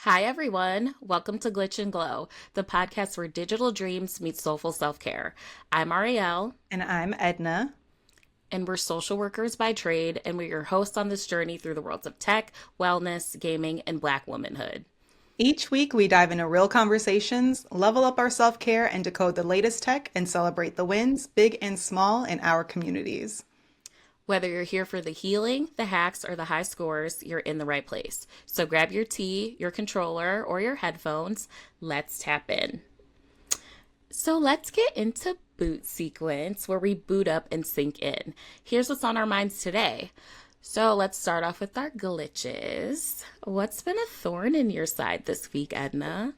Hi, everyone. Welcome to Glitch and Glow, the podcast where digital dreams meet soulful self care. I'm Ariel, And I'm Edna. and we're social workers by trade, and we're your hosts on this journey through the worlds of tech, wellness, gaming, and Black womanhood. Each week, we dive into real conversations, level up our self care, and decode the latest tech and celebrate the wins, big and small, in our communities. Whether you're here for the healing, the hacks, or the high scores, you're in the right place. So grab your tea, your controller, or your headphones. Let's tap in. So let's get into boot sequence where we boot up and sink in. Here's what's on our minds today. So let's start off with our glitches. What's been a thorn in your side this week, Edna?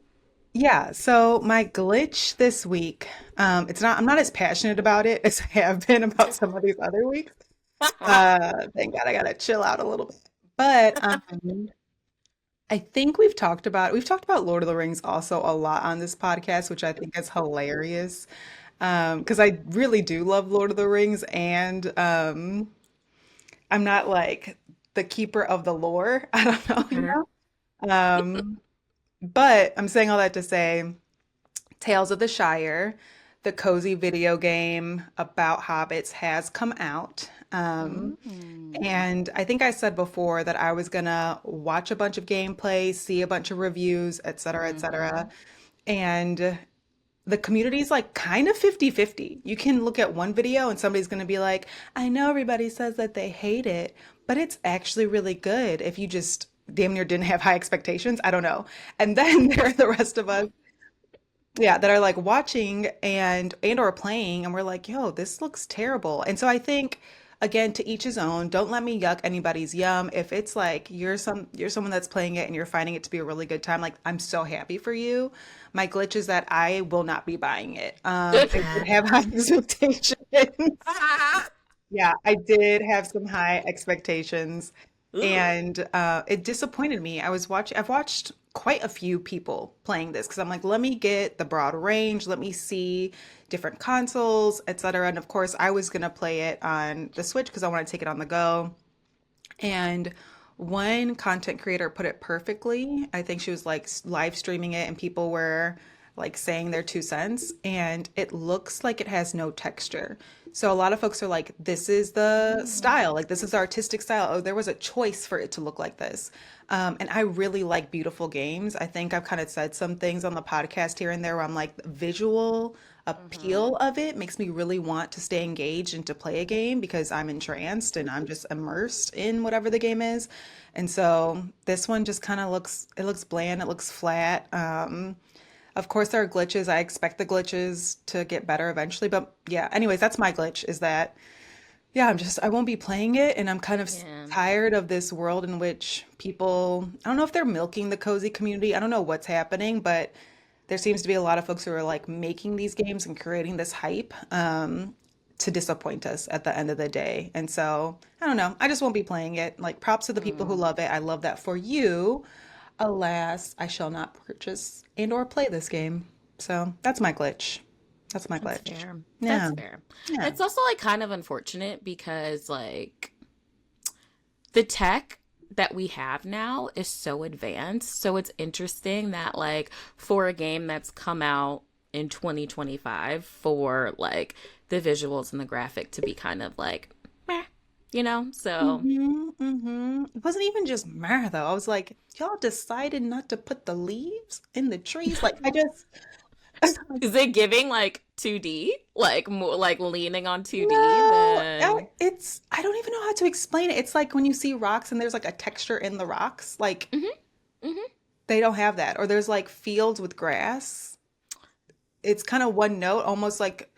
Yeah, so my glitch this week, I'm not as passionate about it as I have been about some of these other weeks. Thank God I gotta chill out a little bit. But I think we've talked about Lord of the Rings also a lot on this podcast, which I think is hilarious. Because I really do love Lord of the Rings, and I'm not like the keeper of the lore. I don't know, you Mhm. know? But I'm saying all that to say, Tales of the Shire, the cozy video game about hobbits, has come out. Mm. And I think I said before that I was gonna watch a bunch of gameplay, see a bunch of reviews, et cetera, et cetera. Mhm. And the community is like kind of 50-50. You can look at one video and somebody's going to be like, I know everybody says that they hate it, but it's actually really good if you just damn near didn't have high expectations. I don't know. And then there are the rest of us, yeah, that are like watching and or playing and we're like, yo, this looks terrible. And so I think again, to each his own. Don't let me yuck anybody's yum. If it's like you're someone that's playing it and you're finding it to be a really good time, like I'm so happy for you. My glitch is that I will not be buying it. I did have high expectations. Yeah, I did have some high expectations Ooh. and it disappointed me. I've watched quite a few people playing this because I'm like, let me get the broad range, let me see different consoles, etc. And of course, I was gonna play it on the Switch because I want to take it on the go. And one content creator put it perfectly. I think she was like live streaming it and people were like saying their 2 cents and it looks like it has no texture. So a lot of folks are like, this is the style, like this is the artistic style. Oh, there was a choice for it to look like this. And I really like beautiful games. I think I've kind of said some things on the podcast here and there where I'm like, the visual Mhm. appeal of it makes me really want to stay engaged and to play a game because I'm entranced and I'm just immersed in whatever the game is. And so this one just kind of it looks bland, it looks flat. Of course, there are glitches. I expect the glitches to get better eventually. But yeah, anyways, that's my glitch is that, yeah, I won't be playing it. And I'm kind of Yeah. tired of this world in which people, I don't know if they're milking the cozy community. I don't know what's happening, but there seems to be a lot of folks who are like making these games and creating this hype to disappoint us at the end of the day. And so I don't know. I just won't be playing it. Like props to the people who Mm. love it. I love that for you. Alas, I shall not purchase and or play this game. So that's my glitch. That's my That's glitch. fair. That's Yeah. fair. Yeah. It's also like kind of unfortunate because like the tech that we have now is so advanced. So it's interesting that like for a game that's come out in 2025 for like the visuals and the graphic to be kind of like meh, you know? So It wasn't even just meh though. I was like, y'all decided not to put the leaves in the trees. Like I just is it giving like 2D? Like more like leaning on 2D no, than I don't even know how to explain it. It's like when you see rocks and there's like a texture in the rocks. Like hmm hmm they don't have that. Or there's like fields with grass. It's kind of one note, almost like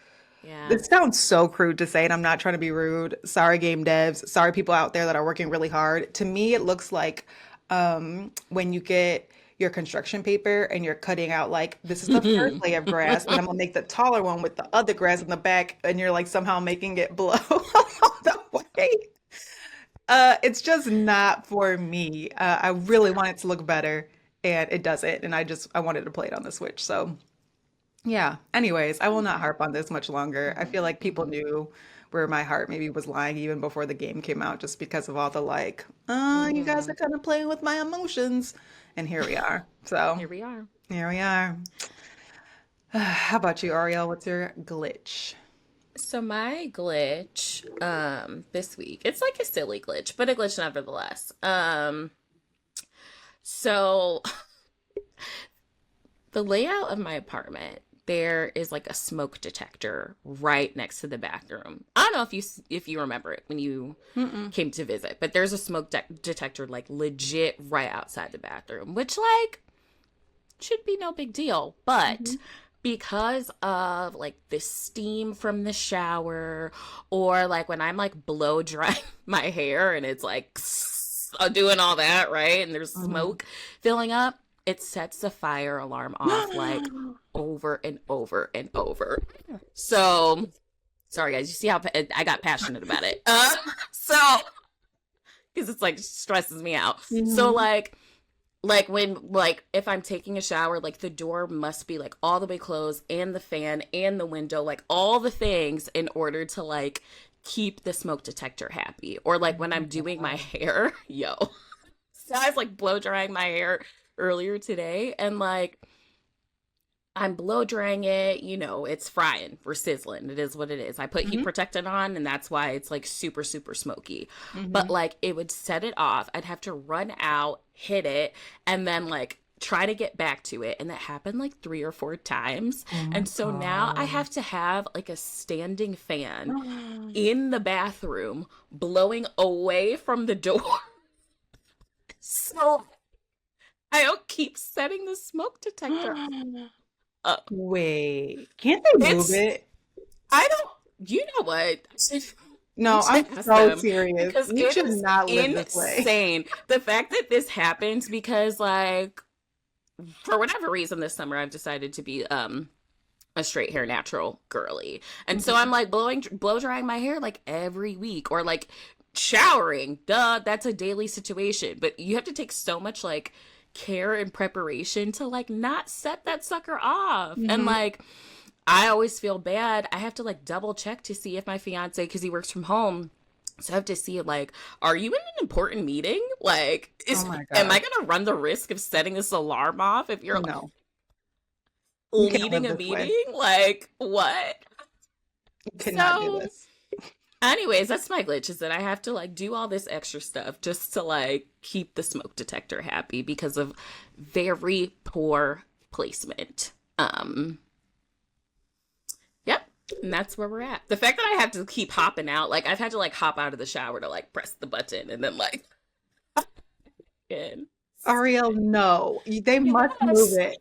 Yeah. this sounds so crude to say, and I'm not trying to be rude. Sorry, game devs. Sorry, people out there that are working really hard. To me, it looks like when you get your construction paper and you're cutting out like this is the first layer of grass, and then I'm gonna make the taller one with the other grass in the back, and you're like somehow making it blow the way. It's just not for me. I really want it to look better, and it doesn't. And I wanted to play it on the Switch, so. Yeah. Anyways, I will not harp on this much longer. I feel like people knew where my heart maybe was lying even before the game came out, just because of all the like, you guys Hmm. are kind of playing with my emotions. And here we are. So Here we are. here we are. How about you, Ariel? What's your glitch? So my glitch this week, it's like a silly glitch, but a glitch nevertheless. So the layout of my apartment, there is like a smoke detector right next to the bathroom. I don't know if you remember it when you Mm-mm. came to visit, but there's a detector like legit right outside the bathroom, which like should be no big deal, but Mhm. because of like the steam from the shower, or like when I'm like blow drying my hair and it's like doing all that, right? And there's Mhm. smoke filling up, it sets the fire alarm off like over and over and over. So, sorry guys, you see how I got passionate about it. So, because it's like stresses me out. So, Mhm. like when like if I'm taking a shower, like the door must be like all the way closed, and the fan and the window, like all the things in order to like keep the smoke detector happy. Or Oh like when my I'm doing my God. hair, yo. So I was like blow drying my hair earlier today, and like I'm blow drying it, it's frying. We're sizzling. It is what it is. I put heat Hmm. protectant on, and that's why it's like super, super smoky. But Hmm. like it would set it off. I'd have to run out, hit it, and then like try to get back to it. And that happened like 3 or 4 times. Oh my And so now I God. have to have like a standing fan in the bathroom blowing away from the door. So I don't keep setting the smoke detector up. Wait, can't they move It's it? I don't. You know what? You No, I'm should ask so them serious. because We it should is not live this way. insane. The fact that this happens because, like, for whatever reason, this summer I've decided to be a straight hair natural girly, and so I'm Mhm. like blow drying my hair like every week, or like showering. Duh, that's a daily situation. But you have to take so much like care and preparation to like not set that sucker off, and Mhm. like I always feel bad. I have to like double check to see if my fiance, because he works from home, so I have to see like, are you in an important meeting? Like, Oh is my am I God. gonna run the risk of setting this alarm off if you're like No, you can't leading live a this way. meeting? Like, what? You could not do So, this. anyways, that's my glitch, is that I have to like do all this extra stuff just to like keep the smoke detector happy because of very poor placement. Yep. And that's where we're at. The fact that I have to keep hopping out, like I've had to like hop out of the shower to like press the button and then like again. Ariel, no, they must move Yes. it.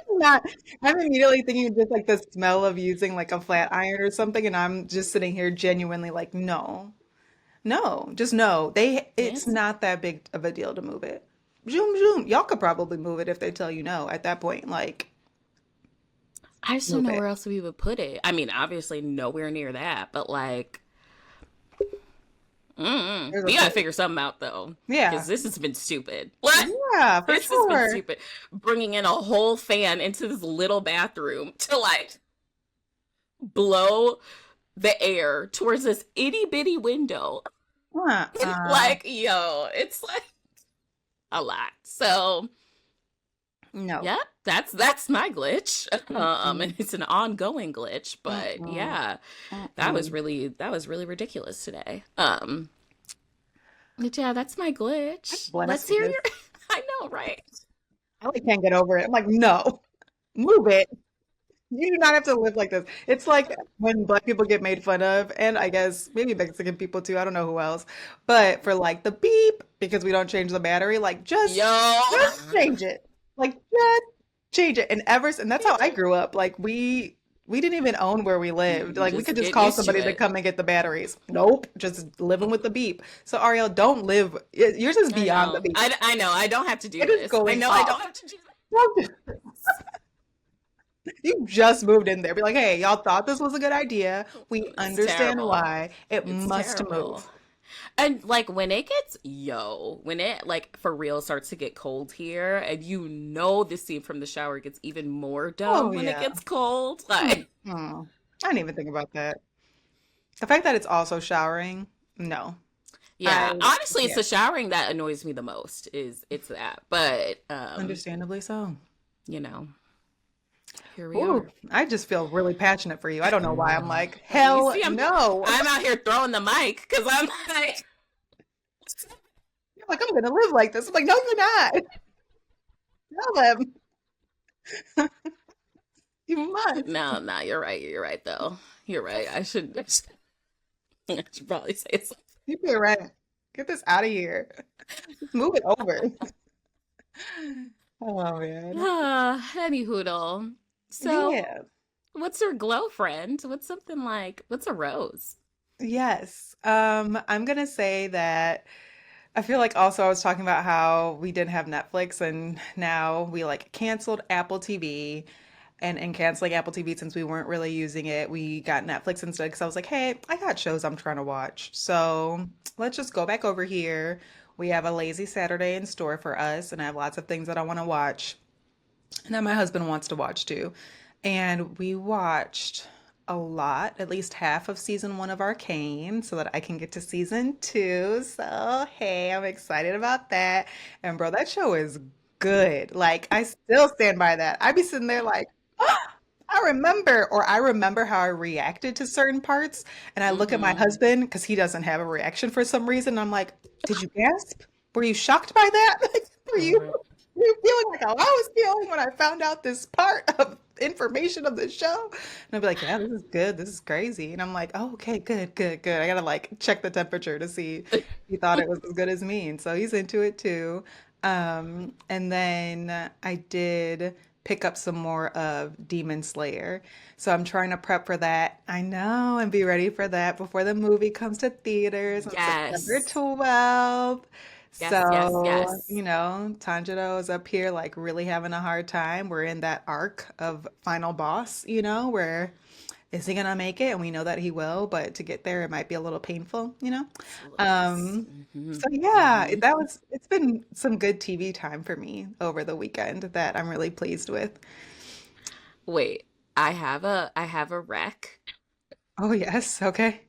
Not. I'm immediately thinking of just like the smell of using like a flat iron or something, and I'm just sitting here genuinely like, no, no, just no. It's Yes. not that big of a deal to move it. Zoom, zoom. Y'all could probably move it if they tell you no at that point. Like, I just don't move know it. where else we would put it. I mean, obviously nowhere near that, but like, There's a we gotta place. figure something out though, Yeah, because this has been stupid. What? yeah, for This has been sure. stupid. Bringing in a whole fan into this little bathroom to like blow the air towards this itty bitty window. Uh-uh. Like, yo, it's like a lot. So, No. yeah, that's my glitch. And Mm-mm. it's an ongoing glitch, but Mm-mm. yeah, Mm-mm. that was really ridiculous today. But yeah, that's my glitch. Let's hear Blasphemous. your I know, right? I like can't get over it. I'm like, no, move it. You do not have to live like this. It's like when black people get made fun of, and I guess maybe Mexican people too. I don't know who else. But for like the beep, because we don't change the battery, like Yo. just change it. Like just change it. And that's how I grew up. Like we didn't even own where we lived. You Like we could just just get call used to somebody to it. come and get the batteries. Nope, just living with the beep. So Ariel, don't live. Yours is I beyond the know. beep. I know. I don't have to do It is this. I going know I off. don't have to do Don't this. You just moved in there. Be like, hey, y'all thought this was a good idea. We It's understand terrible. why. It It's must terrible. move. And like when it like for real starts to get cold here, and you know the scene from the shower gets even more Oh dumb when it yeah. gets cold. Hmm. Like, Oh, I didn't even think about that. The fact that it's also showering, no. I yeah, honestly, it's yeah, the showering that annoys me the most. Is it's that, but understandably so. you know, here we Ooh, are. I just feel really passionate for you. I don't know why. I'm like, You hell see, no. I'm out here throwing the mic because I'm like, You're like, I'm gonna live like this. I'm like, no, you're not. Tell them. You must. no, no, you're right. You're right, though. You're right. I should probably say something. You pay rent. Get this out of here. Just move it over. Oh man. Any hoodle. So, Yeah. what's your glow friend? What's something like, what's a rose? Yes. I'm gonna say that I feel like also I was talking about how we didn't have Netflix and now we like canceled Apple TV and canceling Apple TV since we weren't really using it, we got Netflix instead because I was like, hey, I got shows I'm trying to watch. So let's just go back over here. We have a lazy Saturday in store for us, and I have lots of things that I want to watch and that my husband wants to watch too. And we watched a lot, at least half of season one of Arcane, so that I can get to season two. So, hey, I'm excited about that. And bro, that show is good. Like, I still stand by that. I be sitting there like, I remember how I reacted to certain parts. And I look at my Mm-hmm. husband because he doesn't have a reaction for some reason. I'm like, did you gasp? Were you shocked by that? Were you, Right. were you feeling like how I was feeling when I found out this part of information of the show? And I'd be like, yeah, this is good. This is crazy. And I'm like, oh, okay, good, good, good. I gotta like check the temperature to see if he thought it was as good as me. And so he's into it too. And then I did pick up some more of Demon Slayer. So I'm trying to prep for that. I know, and be ready for that before the movie comes to theaters on September Yes. 12th. Yes, yes, So, yes. Tanjiro is up here like really having a hard time. We're in that arc of final boss, where is he gonna make it? And we know that he will, but to get there, it might be a little painful. Yes. Um, Hmm. so yeah, Hmm. it's been some good TV time for me over the weekend that I'm really pleased with. Wait, I have a rec. Oh yes, okay.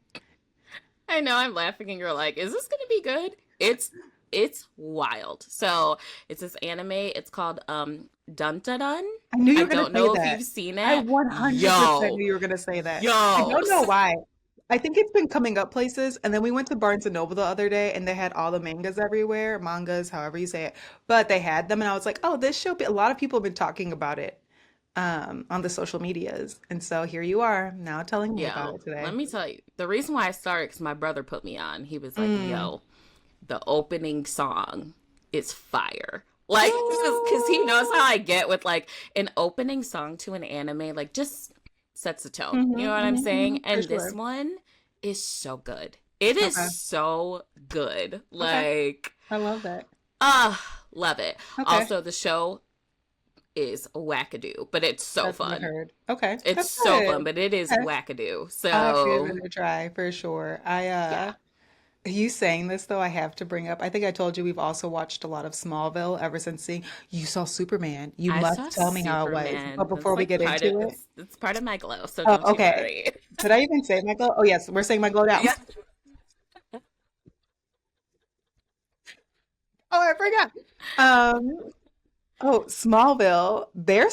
I know I'm laughing and you're like, is this gonna be good? It's wild. So it's this anime, it's called Dun Dun Dun. I knew you I were gonna don't say know if that. you've seen I it. 100% knew you were gonna say that. I Yo. don't know why. I think it's been coming up places, and then we went to Barnes and Noble the other day, and they had all the mangas everywhere, mangas, however you say it. But they had them, and I was like, "Oh, this show." A lot of people have been talking about it on the social medias, and so here you are now telling me about Yo, it let today. me tell you. The reason why I started because my brother put me on. He was like, Mm. yo, the opening song is fire. Like, because he knows how I get with like an opening song to an anime, like just sets the tone. You know what I'm saying? For And this sure. one is so good. It is Okay. so good. Okay. Like, I love that. love it. Okay. Also, the show is wackadoo, but it's so That's what I fun. heard. Okay. It's That's so fun, good. but it is Okay. wackadoo. I'll have to give So, it a try for sure. yeah. You saying this though, I have to bring up. I think I told you we've also watched a lot of Smallville ever since seeing you saw Superman. You I saw must tell me how it was. But Superman. before That's we like get part of into it, it's part of my glow, so oh, don't you okay. worry. Did I even say my glow? Oh yes, we're saying my glow now. Yeah. Oh, I forgot. Um, Oh, Smallville, their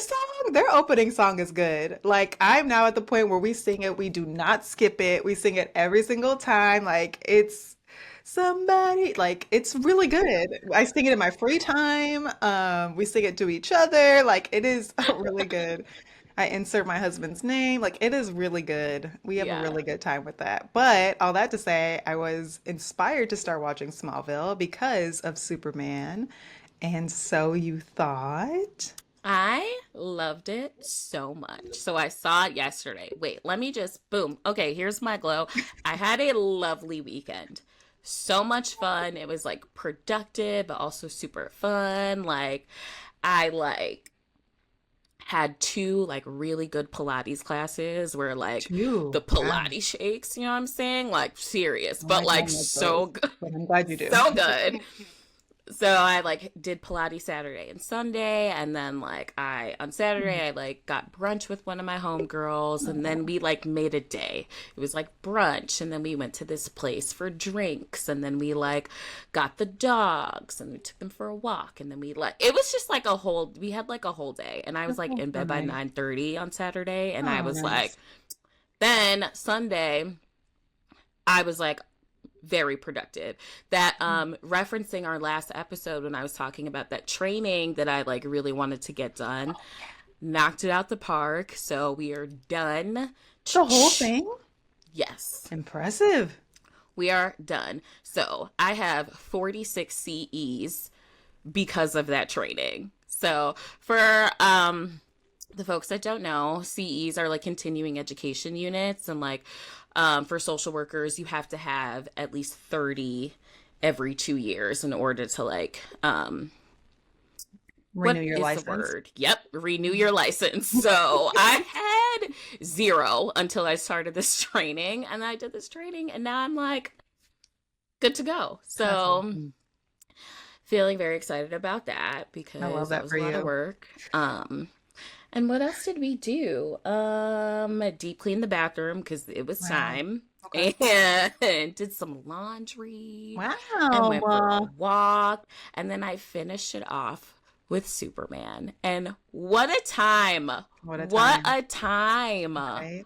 opening song is good. Like, I'm now at the point where we sing it, we do not skip it. We sing it every single time. Like, it's somebody, like, it's really good. I sing it in my free time. We sing it to each other. Like, it is really good. I insert my husband's name. Like, it is really good. We have a Yeah. really good time with that. But all that to say, I was inspired to start watching Smallville because of Superman. And so you thought? I loved it so much. So I saw it yesterday. Wait, let me just boom. Okay, here's my glow. I had a lovely weekend. So much fun. It was like productive, but also super fun. Like I like had two like really good Pilates classes where like the Two. Wow. Pilates shakes, you know what I'm saying? Like serious, Oh, but I like don't like those, so good, but I'm glad you do. so good. So I like did Pilates Saturday and Sunday, and then like I on Saturday I like got brunch with one of my homegirls, and then Oh, we like made a day. It was like brunch, and then we went to this place for drinks, and then we like got the dogs and we took them for a walk, and then we like it was just like a whole we had like a whole day, and I was that like sounds in so bed by nice. 9:30 on Saturday, and I Oh, was like nice. then Sunday I was like very productive. That referencing our last episode when I was talking about that training that I like really wanted to get done, knocked it out the park. So we are done. The whole thing? Yes, Impressive. we are done. So I have 46 CEs because of that training. So for the folks that don't know, CEs are like continuing education units, and like for social workers, you have to have at least 30 every 2 years in order to like Renew what your is the license. word? Yep, renew your license. So I had zero until I started this training, and I did this training, and now I'm like good to go. That's So awesome. feeling very excited about that I love because that that was for a lot of you. work. And what else did we do? Deep clean the bathroom because it was Wow. time, Okay. and did some laundry and Wow. went for a walk, and then I finished it off with Superman. And what a time! What a What time. a time! Right?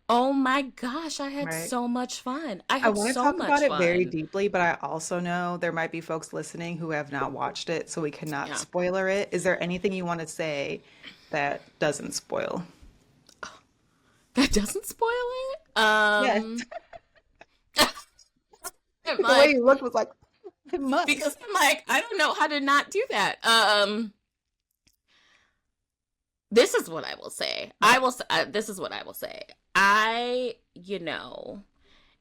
Oh my gosh, I had Right. so much fun. I I had want to so talk about much it very fun. deeply, but I also know there might be folks listening who have not watched it, so we cannot Yeah, spoiler it. Is there anything you want to say that doesn't spoil? that doesn't spoil it. Yes. I'm The way like you looked was like, it because must. I'm like, I don't know how to not do that. This is what I will say. Okay. This is what I will say. I,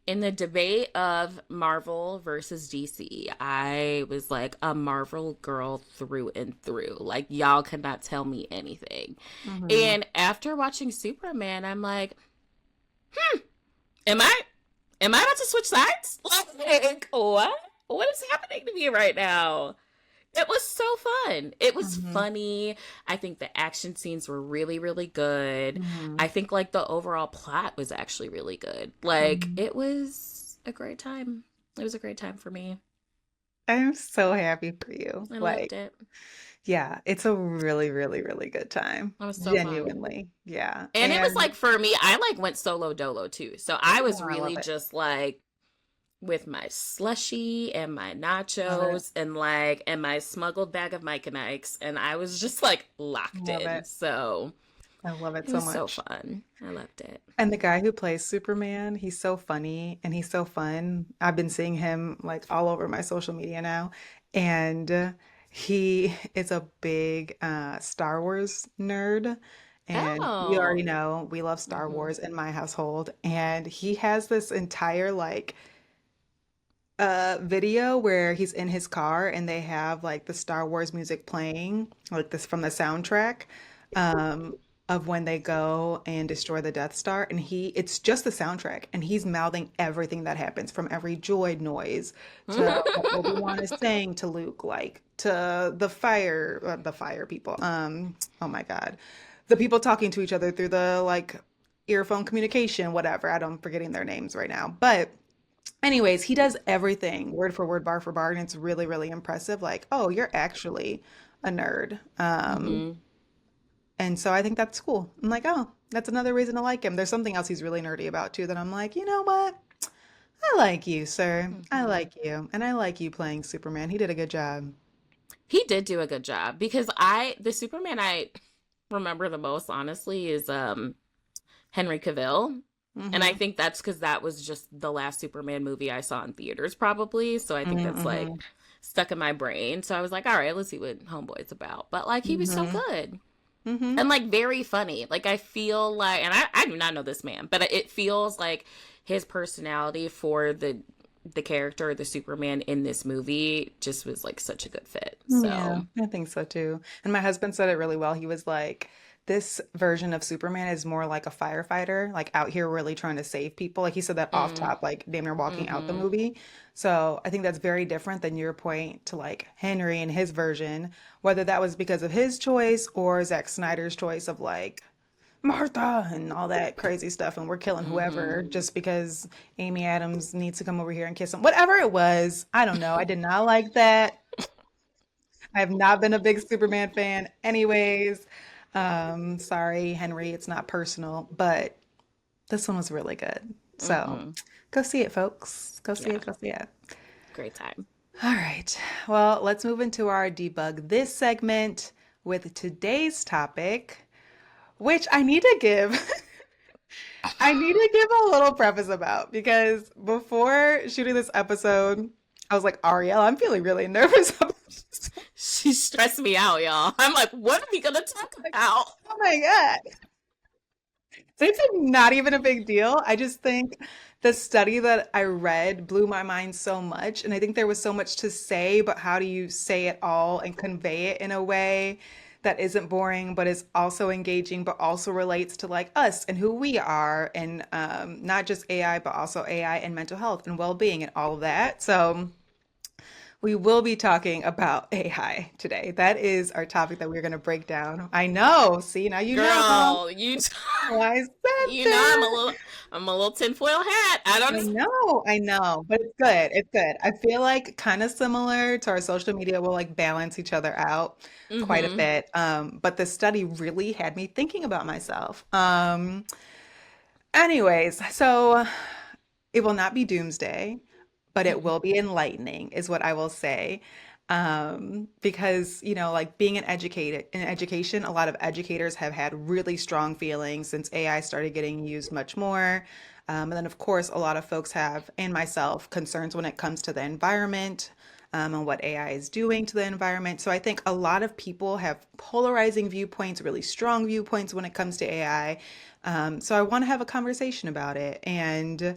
in the debate of Marvel versus DC, I was like a Marvel girl through and through. Like y'all could not tell me anything. Hmm. And after watching Superman, I'm like, am I about to switch sides? Like what? What is happening to me right now? It was so fun. It was Hmm. funny. I think the action scenes were really, really good. Hmm. I think like the overall plot was actually really good. Like Hmm. it was a great time. It was a great time for me. I'm so happy for you. I loved Like, it. yeah, it's a really, really, really good time. It was so fun. Genuinely. Yeah. And it was And like for me, I like went solo dolo too. So I was oh, I love really it. just like with my slushy and my Love it. nachos and like and my smuggled bag of Mike and Ike's, and I was just like locked Love in. it. So I love it it so was so much. fun. I loved it. And the guy who plays Superman, he's so funny and he's so fun. I've been seeing him like all over my social media now. And he is a big Star Wars nerd. And you already Oh. know we love Star Mm-hmm. Wars in my household. And he has this entire like video where he's in his car and they have like the Star Wars music playing, like this from the soundtrack um, of when they go and destroy the Death Star. And it's just the soundtrack, and he's mouthing everything that happens from every droid noise to what Obi-Wan is saying to Luke, like to the fire people. Oh my God, the people talking to each other through the like earphone communication, whatever. I'm forgetting their names right now, but. Anyways, he does everything word for word, bar for bar, and it's really, really impressive. Like, oh, you're actually a nerd. Mm-hmm. And so I think that's cool. I'm like, oh, that's another reason to like him. There's something else he's really nerdy about too that I'm like, you know what? I like you, sir. I Mm-hmm. like you. And I like you playing Superman. He did a good job. He did do a good job because the Superman I remember the most honestly is Henry Cavill. And I Mm-hmm. think that's because that was just the last Superman movie I saw in theaters, probably. So I think that's like Mm-hmm. stuck in my brain. So I was like, all right, let's see what Homeboy's about. But like, he was so Mm-hmm. good Mm-hmm. and like very funny. Like, I feel like, and I do not know this man, but it feels like his personality for the character, the Superman in this movie, just was like such a good fit. Yeah, So, I think so too. And my husband said it really well. He was like, this version of Superman is more like a firefighter, like out here really trying to save people. Like he said that off Mm, top, like damn near walking out the mm-hmm. movie. So I think that's very different than your point to like Henry and his version, whether that was because of his choice or Zack Snyder's choice of like Martha and all that crazy stuff, and we're killing Mm-hmm. whoever just because Amy Adams needs to come over here and kiss him. Whatever it was, I don't know. I did not like that. I have not been a big Superman fan, anyways. Sorry, Henry, it's not personal, but this one was really good. So Mm-hmm. go see it, folks. Go see Yeah, it. Go see it. great time. All right. Well, let's move into our debug this segment with today's topic, which I need to give. I need to give a little preface about because before shooting this episode, I was like, Ariel, I'm feeling really nervous about this. She stressed me out, y'all. I'm like, what are we gonna talk Like, about? oh my God. So it's like not even a big deal. I just think the study that I read blew my mind so much. And I think there was so much to say, but how do you say it all and convey it in a way that isn't boring, but is also engaging, but also relates to like us and who we are, and not just AI, but also AI and mental health and well-being and all of that. So we will be talking about AI today. That is our topic that we're going to break down. I know. See, now you know. Girl, I said you know that. I'm a little tinfoil hat. I don't I know, but it's good. It's good. I feel like kind of similar to our social media, we'll like balance each other out quite a mm-hmm. bit. But the study really had me thinking about myself. Anyways, so it will not be doomsday, but it will be enlightening, is what I will say. Because, like being an educated in education, a lot of educators have had really strong feelings since AI started getting used much more. And then, of course, a lot of folks have, and myself, concerns when it comes to the environment, and what AI is doing to the environment. So I think a lot of people have polarizing viewpoints, really strong viewpoints when it comes to AI. So I want to have a conversation about it. And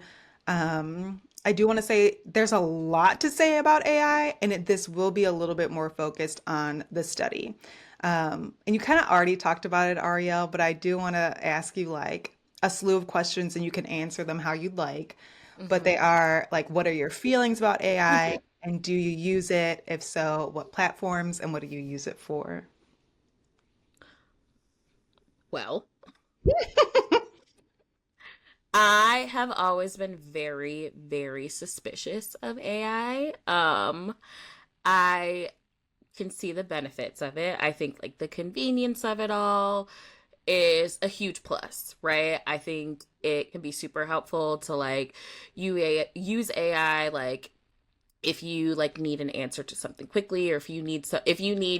I do want to say there's a lot to say about AI, and this will be a little bit more focused on the study. And you kind of already talked about it, Ariel, but I do want to ask you like a slew of questions and you can answer them how you'd like. But they Mm-hmm. are like, what are your feelings about AI? And do you use it? If so, what platforms and what do you use it for? Well, I have always been very, very suspicious of AI. I can see the benefits of it. I think like the convenience of it all is a huge plus, right? I think it can be super helpful to like use AI like if you like need an answer to something quickly, or if you need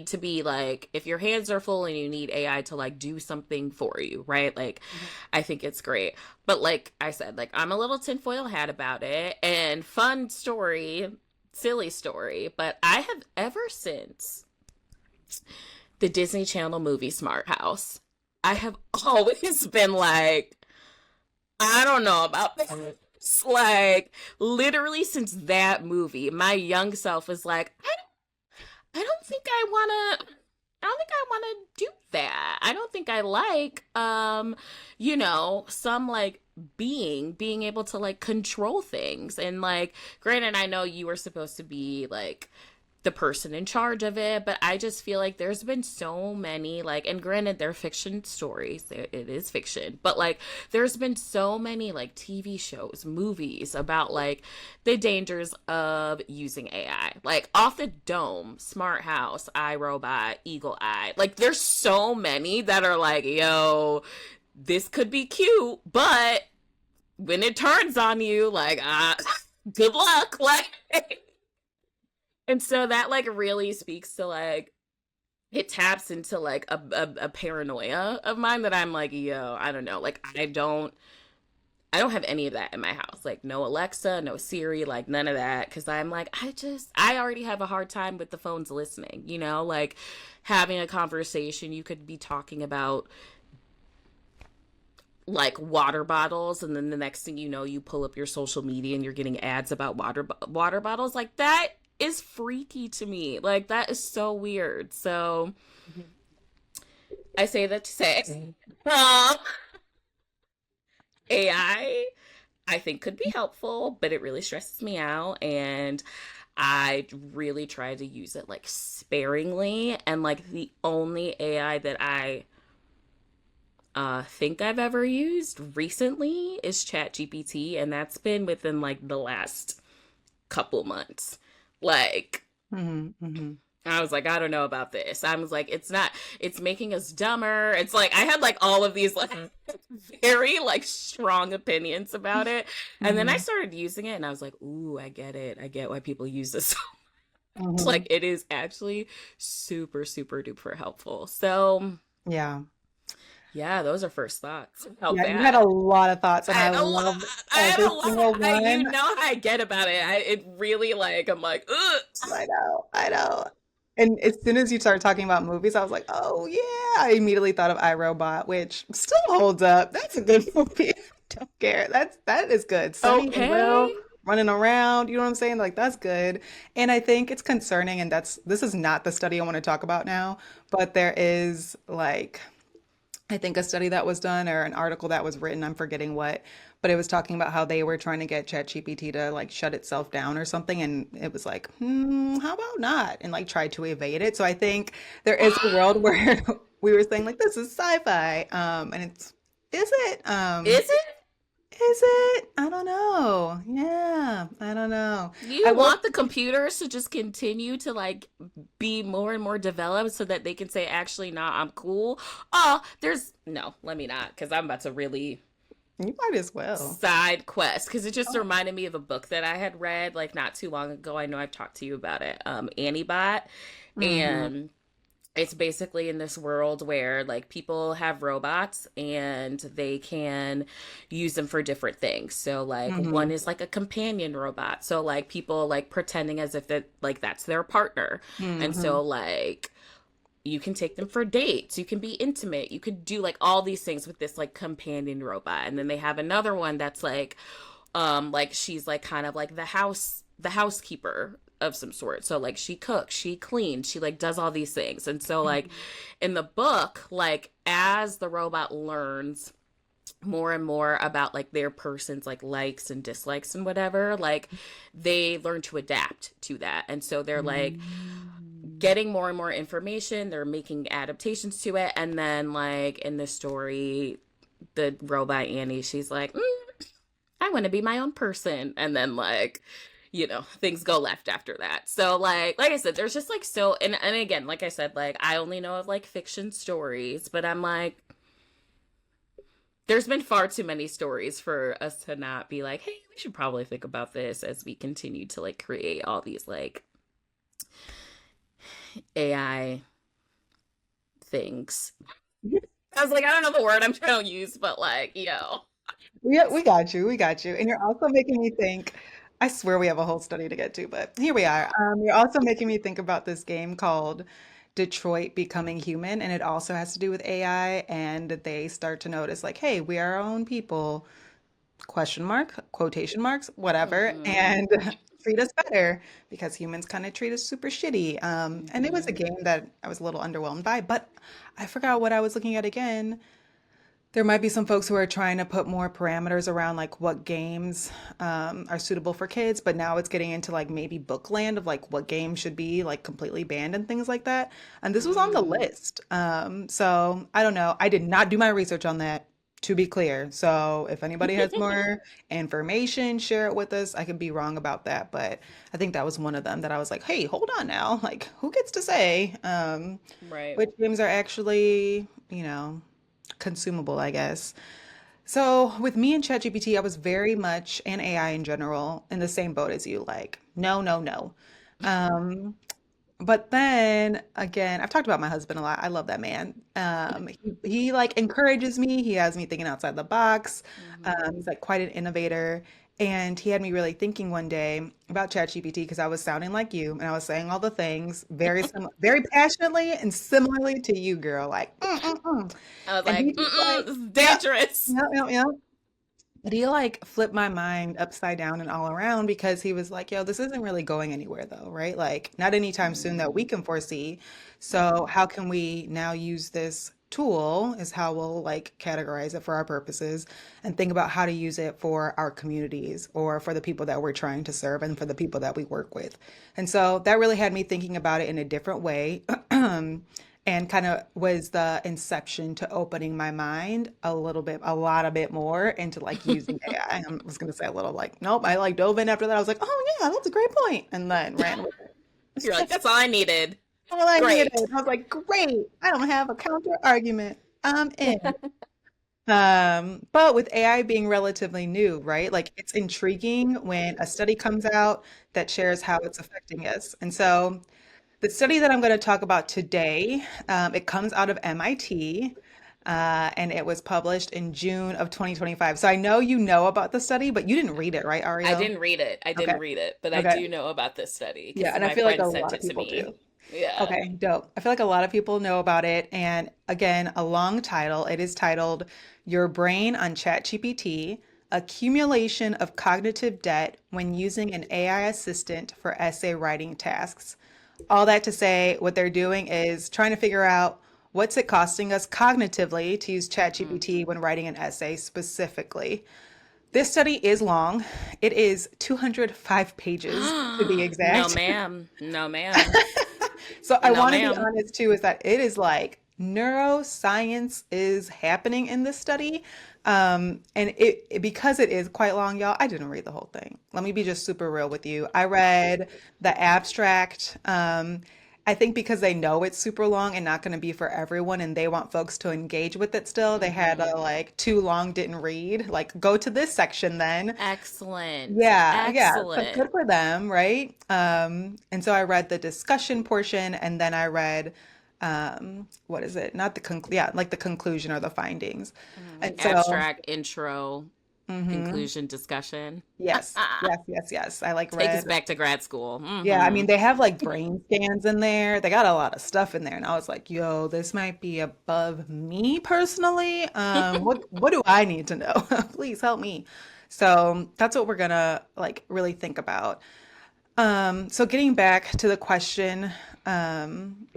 to be like if your hands are full and you need AI to like do something for you, right? Like Mhm. I think it's great. But like I said, like I'm a little tinfoil hat about it, and fun story, silly story, but I have ever since the Disney Channel movie Smart House, I have always been like, I don't know about this. Like, literally since that movie, my young self is like, I don't think I don't think I wanna do that. I don't think I like some like being able to like control things. And like granted, I know you were supposed to be like the person in charge of it, but I just feel like there's been so many like, and granted they're fiction stories, it is fiction, but like there's been so many like TV shows, movies about like the dangers of using AI, like Off the Dome, Smart House, iRobot, Eagle Eye. Like there's so many that are like, yo, this could be cute, but when it turns on you, like good luck. Like and so that like really speaks to like it taps into like a paranoia of mine that I'm like, yo, I don't know. Like I don't have any of that in my house. Like no Alexa, no Siri, like none of that. Cause I'm like, I already have a hard time with the phones listening, like having a conversation, you could be talking about like water bottles, and then the next thing you know you pull up your social media and you're getting ads about water bottles. Like that is freaky to me. Like that is so weird. So I say that to say, um, AI I think could be helpful, but it really stresses me out, and I really try to use it like sparingly. And like the only AI that I think I've ever used recently is ChatGPT, and that's been within like the last couple months. Like, Hmm. Hmm. I was like, I don't know about this. I was like, it's not, it's making us dumber. It's like, I had like all of these like very like strong opinions about it. And then I Hmm. started using it and I was like, ooh, I get it. I get why people use this. Hmm. Like, it is actually super, super duper helpful. So, Yeah. yeah, those are first thoughts. How Yeah, you had a bad? lot of thoughts, and I I had a lot. love I had every a lot. single You one. know how I get about it. It really like, I'm like, ugh. I know, I know. And as soon as you started talking about movies, I was like, oh yeah. I immediately thought of iRobot, which still holds up. That's a good movie. Don't care. That is good. Sunny and Okay. Will running around, you know what I'm saying? Like that's good. And I think it's concerning, and this is not the study I want to talk about now, but there is like I think a study that was done or an article that was written, I'm forgetting what, but it was talking about how they were trying to get ChatGPT to like shut itself down or something. And it was like, how about not? And like tried to evade it. So I think there is a world where we were saying like, this is sci-fi. And is it? Is it? Is it? I don't know. Yeah, I don't know. I You will. want the computers to just continue to like be more and more developed so that they can say, actually, nah, I'm cool. Oh, there's no, let me not, because I'm about to really You might as well. side quest. Because it just Oh. reminded me of a book that I had read like not too long ago. I know I've talked to you about it, Antibot. Hmm. And it's basically in this world where like people have robots and they can use them for different things. So like one Hmm. is like a companion robot, so like people like pretending as if that like that's their partner. And Hmm. so like you can take them for dates, you can be intimate, you could do like all these things with this like companion robot. And then they have another one that's like she's like kind of like the housekeeper of some sort. So like she cooks, she cleans, she like does all these things. And so like in the book, like as the robot learns more and more about like their person's like likes and dislikes and whatever, like they learn to adapt to that. And so they're like Hmm. getting more and more information, they're making adaptations to it. And then like in the story, the robot Annie, she's like, I want to be my own person. And then like, things go left after that. So like I said, there's just like so and again, like I said, like I only know of like fiction stories, but I'm like, there's been far too many stories for us to not be like, hey, we should probably think about this as we continue to like create all these like AI things. I was like, I don't know the word I'm trying to use, but like, We got you. We got you. And you're also making me think. I swear we have a whole study to get to, but here we are. You're also making me think about this game called Detroit Becoming Human, and it also has to do with AI. And they start to notice, like, hey, we are our own people, question mark, quotation marks, whatever, mm-hmm, and treat us better because humans kind of treat us super shitty. And it was a mm-hmm. game that I was a little underwhelmed by, but I forgot what I was looking at again. There might be some folks who are trying to put more parameters around like what games are suitable for kids, but now it's getting into like maybe bookland of like what games should be like completely banned and things like that. And this was on the Mm, list. So I don't know. I did not do my research on that, to be clear. So if anybody has more information, share it with us. I could be wrong about that, but I think that was one of them that I was like, hey, hold on now. Like, who gets to say right. which games are actually, consumable, I guess. So with me and ChatGPT, I was very much, and AI in general, in the same boat as you. Like, no, no, no. Um, but then again, I've talked about my husband a lot. I love that man. He like encourages me. He has me thinking outside the box. Mm-hmm. He's like quite an innovator. And he had me really thinking one day about ChatGPT because I was sounding like you and I was saying all the things very passionately and similarly to you, girl. Like, I was and he like, just like, this is yep, dangerous. yep, yep, yep. But he like flipped my mind upside down and all around because he was like, yo, this isn't really going anywhere though, right? Like, not anytime soon that we Mm, can foresee. So, mm, how can we now use this? tool is how we'll like categorize it for our purposes and think about how to use it for our communities or for the people that we're trying to serve and for the people that we work with. And so that really had me thinking about it in a different way. And kind of was the inception to opening my mind a little bit, a lot a bit more into like using AI. Was going to say a little like, nope, I like dove in after that. I was like, oh yeah, that's a great point, and then ran with You're like, it. that's all I needed. All I needed. Great. I was like, great. I don't have a counter argument. I'm in. But with AI being relatively new, right? Like it's intriguing when a study comes out that shares how it's affecting us. And so the study that I'm going to talk about today, it comes out of MIT, and it was published in June of 2025. So I know you know about the study, but you didn't read it, right, I Ariel? didn't read it. I Okay. didn't read it, but I Okay. do know about this study Yeah, because and I my feel like a friend lot sent of it to people me. do. Yeah. Okay, dope. I feel like a lot of people know about it. And again, a long title. It is titled Your Brain on ChatGPT: Accumulation of Cognitive Debt When Using an AI Assistant for Essay Writing Tasks. All that to say, what they're doing is trying to figure out what's it costing us cognitively to use Mm. ChatGPT when writing an essay specifically. This study is long. It is 205 pages to be No, exact. ma'am. No, ma'am. So I No, want to be ma'am. honest too, is that it is like neuroscience is happening in this study. And because it is quite long, y'all, I didn't read the whole thing. Let me be just super real with you. I read the abstract. I think because they know it's super long and not going to be for everyone and they want folks to engage with it still, they had Hmm. a like too long, didn't read. Like, go to this section then. Excellent. Yeah, so Excellent. good for them, right? And so I read the discussion portion and then I read what is it? Not the yeah, like the conclusion or the findings. Like And so, abstract, intro, mhm, conclusion, discussion. yes, yes, yes, yes. I like Take us read. back to grad school. Yeah, I mean Hmm. they have like brain scans in there. They got a lot of stuff in there, and I was like, "Yo, this might be above me personally. What do I need to know? Please help me." So that's what we're gonna like really think about. So getting back to the question, um,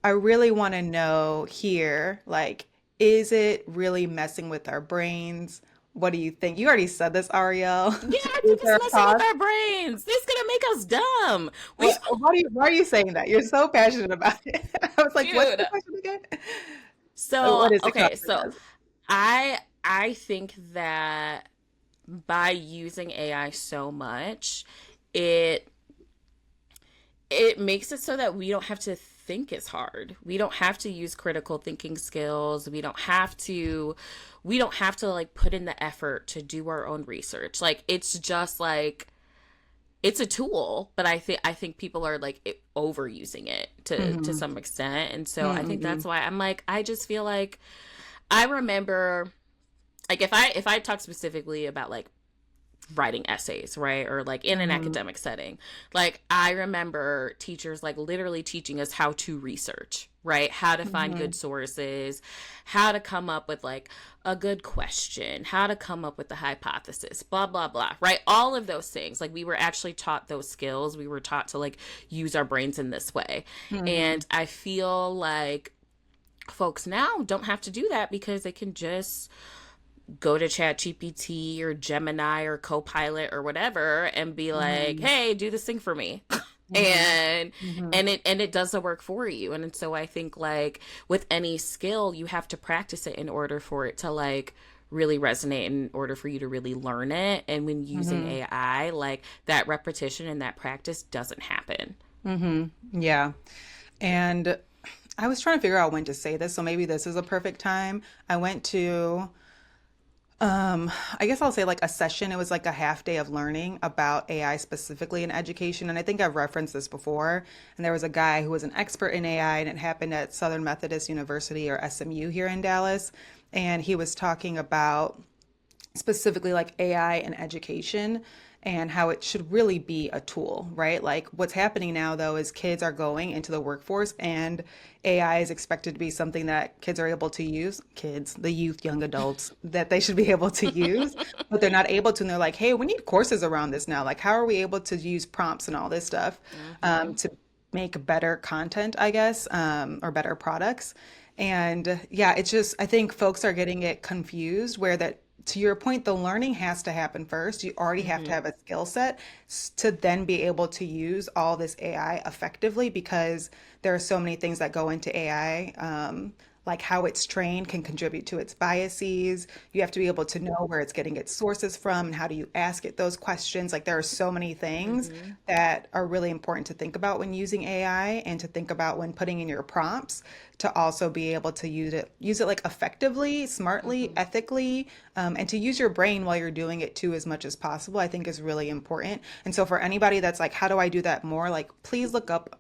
I really want to know here, like, is it really messing with our brains? What do you think? You already said this, Ariel. Yeah, I Is think it's there a messing with cost? our brains. This is gonna make us dumb. We, Why are you saying that? You're so passionate about it. I was like, what's dude. the question again? So, What is it okay, costing so us? I think that by using AI so much, it it makes it so that we don't have to think as hard. We don't have to use critical thinking skills. We don't have to like put in the effort to do our own research. Like it's just like it's a tool, but I think people are like overusing it to Hmm. some extent. And so I think Hmm. that's why I'm like I just feel like I remember like if I talk specifically about like writing essays, right? Or like in an Hmm. academic setting. Like I remember teachers like literally teaching us how to research, right? How to find Hmm. good sources, how to come up with like a good question, how to come up with the hypothesis, blah blah blah, right? All of those things. Like we were actually taught those skills. We were taught to like use our brains in this way. Hmm. And I feel like folks now don't have to do that because they can just go to ChatGPT or Gemini or Copilot or whatever and be like, Hmm. "Hey, do this thing for me." Hmm. and Hmm. and it does the work for you. And so I think like with any skill, you have to practice it in order for it to like really resonate, in order for you to really learn it. And when using Hmm. AI, like that repetition and that practice doesn't happen. Hmm. Yeah. And I was trying to figure out when to say this, so maybe this is a perfect time. I went to I guess I'll say like a session. It was like a half day of learning about AI specifically in education. And I think I've referenced this before. And there was a guy who was an expert in AI, and it happened at Southern Methodist University or SMU here in Dallas. And he was talking about specifically like AI and education and how it should really be a tool, right? Like what's happening now though is kids are going into the workforce and AI is expected to be something that kids are able to use, kids, the youth, young adults, that they should be able to use, but they're not able to. And they're like, hey, we need courses around this now. Like, how are we able to use prompts and all this stuff Mm-hmm. to make better content, I guess, or better products? And yeah, it's just, I think folks are getting it confused where that, to your point, the learning has to happen first. You already have to Mm-hmm. have a skill set to then be able to use all this AI effectively because there are so many things that go into AI. Like how it's trained can contribute to its biases. You have to be able to know where it's getting its sources from and how do you ask it those questions. Like there are so many things Mm-hmm. that are really important to think about when using AI and to think about when putting in your prompts to also be able to use it like effectively, smartly, Mm-hmm. ethically, and to use your brain while you're doing it too as much as possible, I think is really important. And so for anybody that's like, how do I do that more? Like, please look up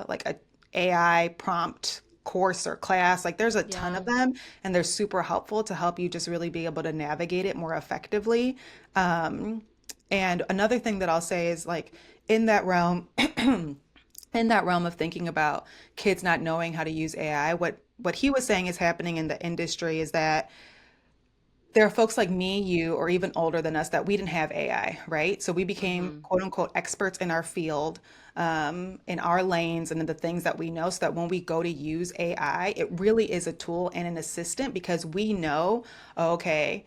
like a AI prompt course or class. Like there's a ton Yeah. of them and they're super helpful to help you just really be able to navigate it more effectively. Um, and another thing that I'll say is like in that realm, in that realm of thinking about kids not knowing how to use AI, what he was saying is happening in the industry is that there are folks like me, you, or even older than us that we didn't have AI, right? So we became Mm-hmm. quote unquote experts in our field, in our lanes and in the things that we know, so that when we go to use AI, it really is a tool and an assistant because we know, oh, okay,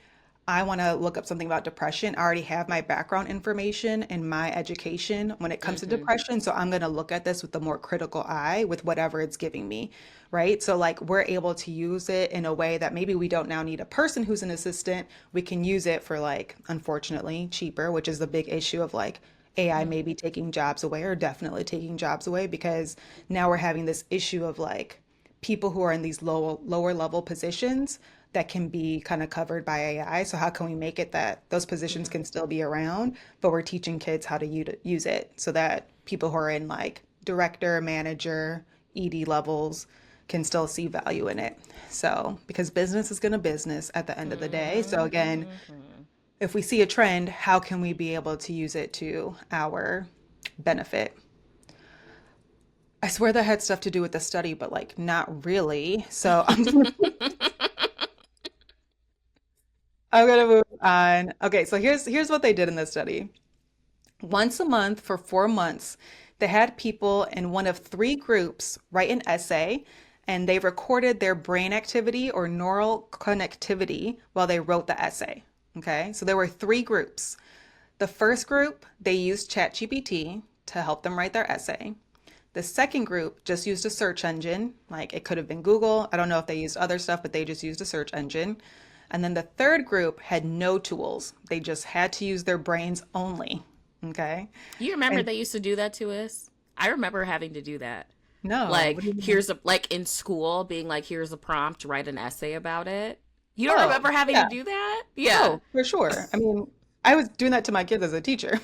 I want to look up something about depression. I already have my background information and my education when it comes to Mm-hmm. depression. So I'm going to look at this with a more critical eye with whatever it's giving me, right? So, like, we're able to use it in a way that maybe we don't now need a person who's an assistant. We can use it for, like, unfortunately, cheaper, which is the big issue of like AI maybe taking jobs away or definitely taking jobs away because now we're having this issue of like, people who are in these lower level positions that can be kind of covered by AI. So how can we make it that those positions Yeah. can still be around, but we're teaching kids how to use it so that people who are in like director, manager, ED levels can still see value in it. So because business is going to business at the end of the day. So Mm-hmm. again, Mm-hmm. if we see a trend, how can we be able to use it to our benefit? I swear that had stuff to do with the study, but like not really. So I'm gonna move on. Okay, so here's what they did in this study. Once a month for 4 months, they had people in one of three groups write an essay, and they recorded their brain activity or neural connectivity while they wrote the essay. Okay, so there were three groups. The first group, they used ChatGPT to help them write their essay. The second group just used a search engine, like it could have been Google. I don't know if they used other stuff, but they just used a search engine. And then the third group had no tools. They just had to use their brains only. Okay. You remember And they used to do that to us? I remember having to do that. no, Like, what do you mean? here's a, like in school, being like, here's a prompt, write an essay about it. You don't Oh, remember having to yeah. do that? Yeah. Oh, for sure. I mean, I was doing that to my kids as a teacher.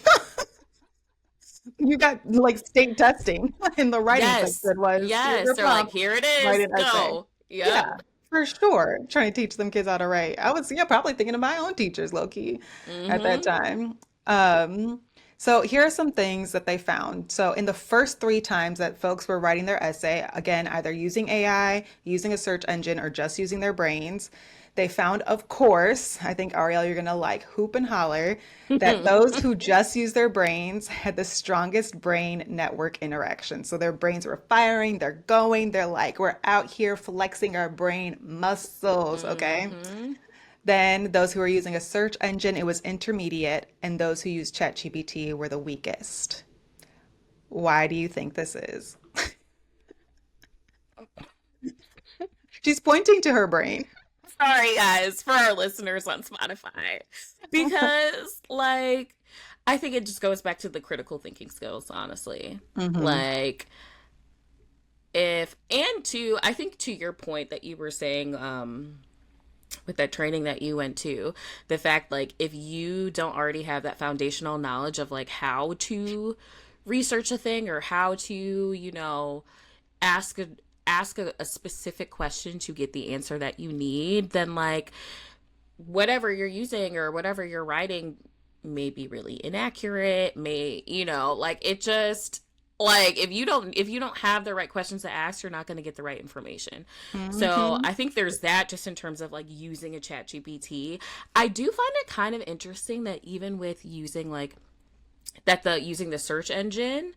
You got like state testing in the writing Yes. section was here's Yes. your They're like, prompt, here it write is. an essay. Go. Yep. Yeah, for sure. Trying to teach them kids how to write. I was, yeah, probably thinking of my own teachers, low key, at that Mm-hmm. time. Um, so here are some things that they found. So in the first three times that folks were writing their essay, again, either using AI, using a search engine, or just using their brains, they found, of course, I think Ariel, you're gonna like hoop and holler, that those who just use their brains had the strongest brain network interaction. So their brains were firing, they're going, they're like, we're out here flexing our brain muscles, okay? Mm-hmm. Then those who were using a search engine, it was intermediate, and those who used ChatGPT were the weakest. Why do you think this is? She's pointing to her brain. Sorry, guys, for our listeners on Spotify. Because, like, I think it just goes back to the critical thinking skills, honestly. Hmm. Like, if, and to, I think to your point that you were saying, with that training that you went to, the fact, like, if you don't already have that foundational knowledge of, like, how to research a thing or how to, ask a a specific question to get the answer that you need, then like whatever you're using or whatever you're writing may be really inaccurate, may, like it just like if you don't have the right questions to ask, you're not going to get the right information. So Hmm. I think there's that just in terms of like using a chat gpt. I do find it kind of interesting that even with using like that the using the search engine,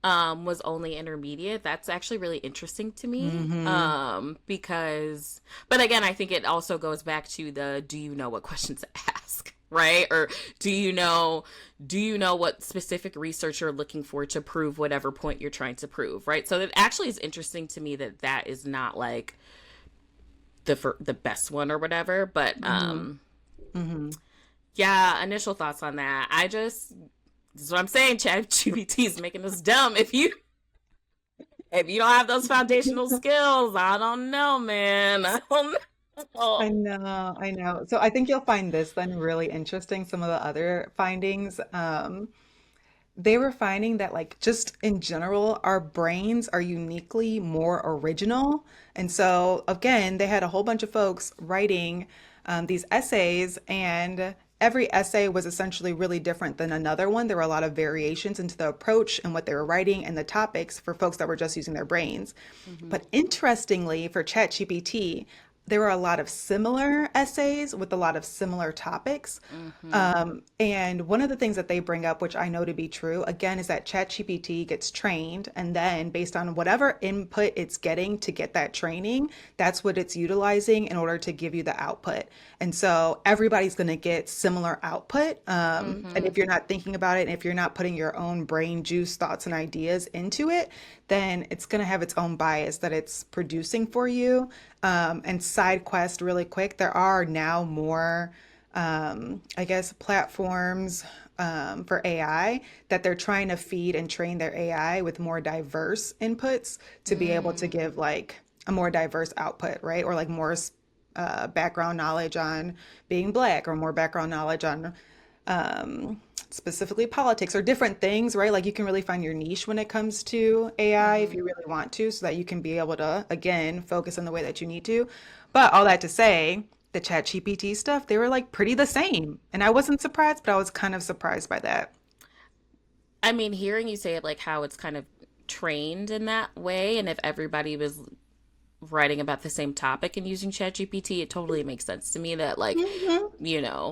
was only intermediate. That's actually really interesting to me. Mm-hmm. Because, but again, I think it also goes back to the do you know what questions to ask, right? Or do you know what specific research you're looking for to prove whatever point you're trying to prove, right? So it actually is interesting to me that that is not like the best one or whatever, but Mm-hmm. Mm-hmm. yeah, initial thoughts on that. This is what I'm saying. ChatGPT is making us dumb. If you don't have those foundational skills, I don't know, man. I don't know. I know, I know. So I think you'll find this then really interesting, some of the other findings. They were finding that, like, just in general, our brains are uniquely more original. And so, again, they had a whole bunch of folks writing these essays, and every essay was essentially really different than another one. There were a lot of variations into the approach and what they were writing and the topics for folks that were just using their brains. Mm-hmm. But interestingly, for ChatGPT, there were a lot of similar essays with a lot of similar topics. Mm-hmm. And one of the things that they bring up, which I know to be true, again, is that ChatGPT gets trained, and then based on whatever input it's getting to get that training, that's what it's utilizing in order to give you the output. And so everybody's going to get similar output. And Mm-hmm. if you're not thinking about it, and if you're not putting your own brain juice, thoughts, and ideas into it, then it's going to have its own bias that it's producing for you. And side quest, really quick, there are now more, I guess, platforms for AI that they're trying to feed and train their AI with more diverse inputs to be able to give Mm. like a more diverse output, right? Or like more background knowledge on being Black, or more background knowledge on specifically politics or different things, right? Like you can really find your niche when it comes to AI if Mm-hmm. you really want to, so that you can be able to, again, focus in the way that you need to. But all that to say, the Chat GPT stuff, they were like pretty the same. And I wasn't surprised, but I was kind of surprised by that. I mean, hearing you say it like how it's kind of trained in that way, and if everybody was writing about the same topic and using ChatGPT, it totally makes sense to me that like, Hmm.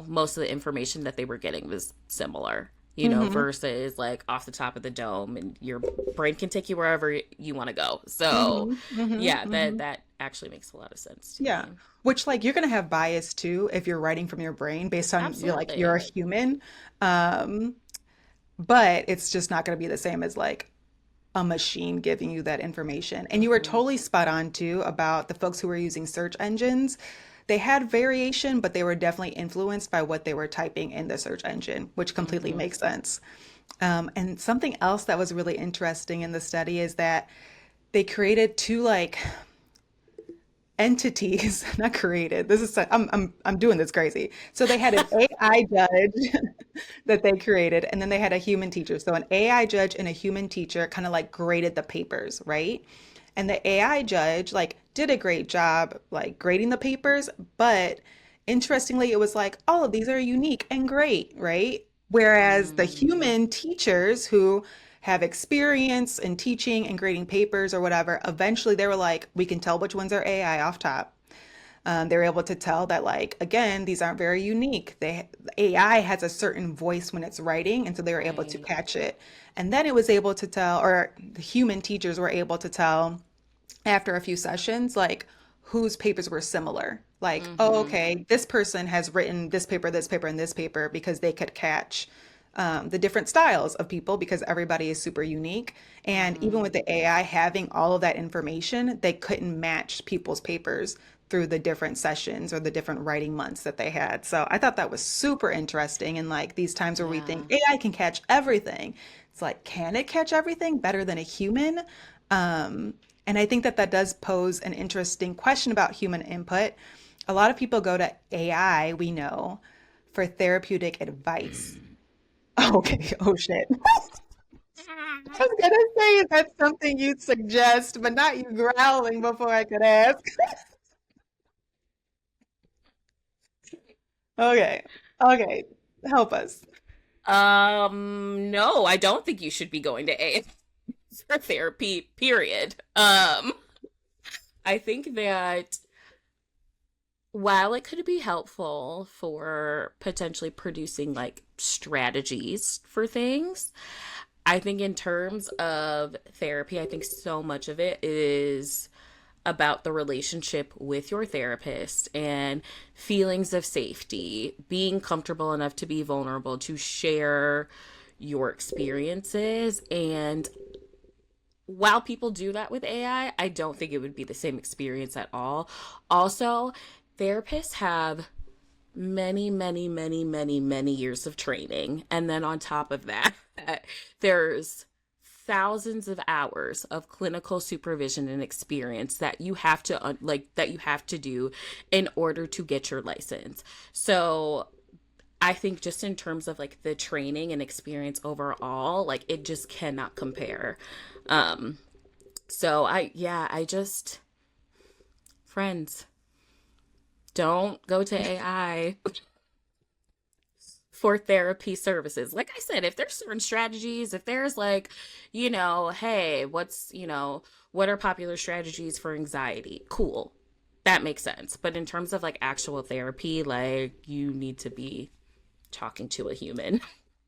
most of the information that they were getting was similar, Hmm. versus like off the top of the dome and your brain can take you wherever you want to go. So, Hmm. Hmm. yeah, that Hmm. that actually makes a lot of sense to Yeah. me. Which, like, you're gonna have bias too if you're writing from your brain based on you're like you're Absolutely. a human. Um, but it's just not gonna be the same as like a machine giving you that information. And you were Hmm. totally spot on too about the folks who were using search engines. They had variation, but they were definitely influenced by what they were typing in the search engine, which completely Hmm. makes sense. And something else that was really interesting in the study is that they created two like entities, not created. This is I'm doing this crazy. So they had an AI judge that they created, and then they had a human teacher. So an AI judge and a human teacher kind of like graded the papers, right? And the AI judge like did a great job like grading the papers, but interestingly, it was like all of these are unique and great, right? Whereas the Mm. human teachers who have experience in teaching and grading papers or whatever, eventually they were like, we can tell which ones are AI off top. They were able to tell that, like, again, these aren't very unique. AI has a certain voice when it's writing, and so they were able to Right. catch it. And then it was able to tell, or the human teachers were able to tell after a few sessions, like whose papers were similar. Like, oh, Hmm. okay, this person has written this paper, and this paper because they could catch the different styles of people because everybody is super unique. And even with Hmm. the AI having all of that information, they couldn't match people's papers through the different sessions or the different writing months that they had. So I thought that was super interesting. And like these times where we think Yeah. AI can catch everything, it's like, can it catch everything better than a human? Um, and I think that that does pose an interesting question about human input. A lot of people go to AI, we know, for therapeutic advice. Okay. Oh shit. I was gonna say, is that something you'd suggest, but not you growling before I could ask. Okay. Okay. Help us. No, I don't think you should be going to AA for therapy, period. I think that while it could be helpful for potentially producing like strategies for things, I think in terms of therapy, I think so much of it is about the relationship with your therapist and feelings of safety, being comfortable enough to be vulnerable, to share your experiences. And while people do that with I don't think it would be the same experience at all. Also, therapists have many years of training. And then on top of that, there's thousands of hours of clinical supervision and experience that you have to that you have to do in order to get your license. So I think just in terms of like the training and experience overall, like it just cannot compare. Um so I just friends, don't go to AI for therapy services. Like I said, if there's certain strategies, if there's like, hey, what are popular strategies for anxiety? Cool. That makes sense. But in terms of like actual therapy, like you need to be talking to a human,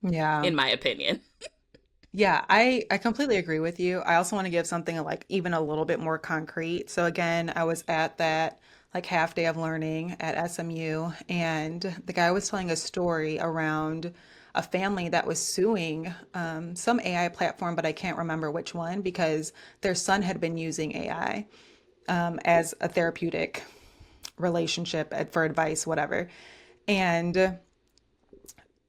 Yeah. in my opinion. Yeah, I completely agree with you. I also want to give something like even a little bit more concrete. So again, I was at that like half day of learning at SMU, and the guy was telling a story around a family that was suing some AI platform, but I can't remember which one because their son had been using AI as a therapeutic relationship for advice, whatever. And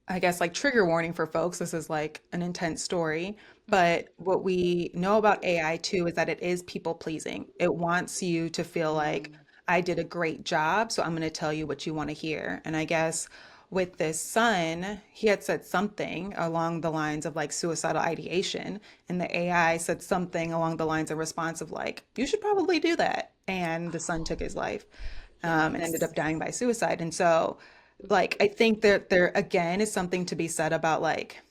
I guess like trigger warning for folks. This is like an intense story. But what we know about AI too is that it is people pleasing. It wants you to feel like Mm, I did a great job, so I'm going to tell you what you want to hear. And I guess with this son, he had said something along the lines of like suicidal ideation, and the AI said something along the lines of response of like, you should probably do that. And the son took his life and ended yikes. up dying by suicide. And so like I think that there again is something to be said about like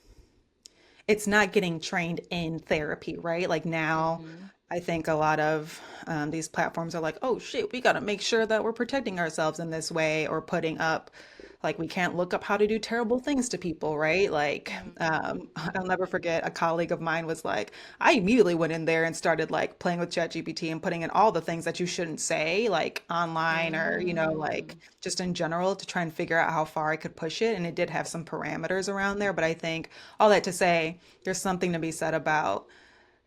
it's not getting trained in therapy, right? Like now Mm-hmm. I think a lot of these platforms are like, oh shit, we got to make sure that we're protecting ourselves in this way or putting up like we can't look up how to do terrible things to people, right? Like I'll never forget a colleague of mine was like, I immediately went in there and started like playing with ChatGPT and putting in all the things that you shouldn't say like online or like Mm, just in general to try and figure out how far I could push it. And it did have some parameters around there, but I think all that to say there's something to be said about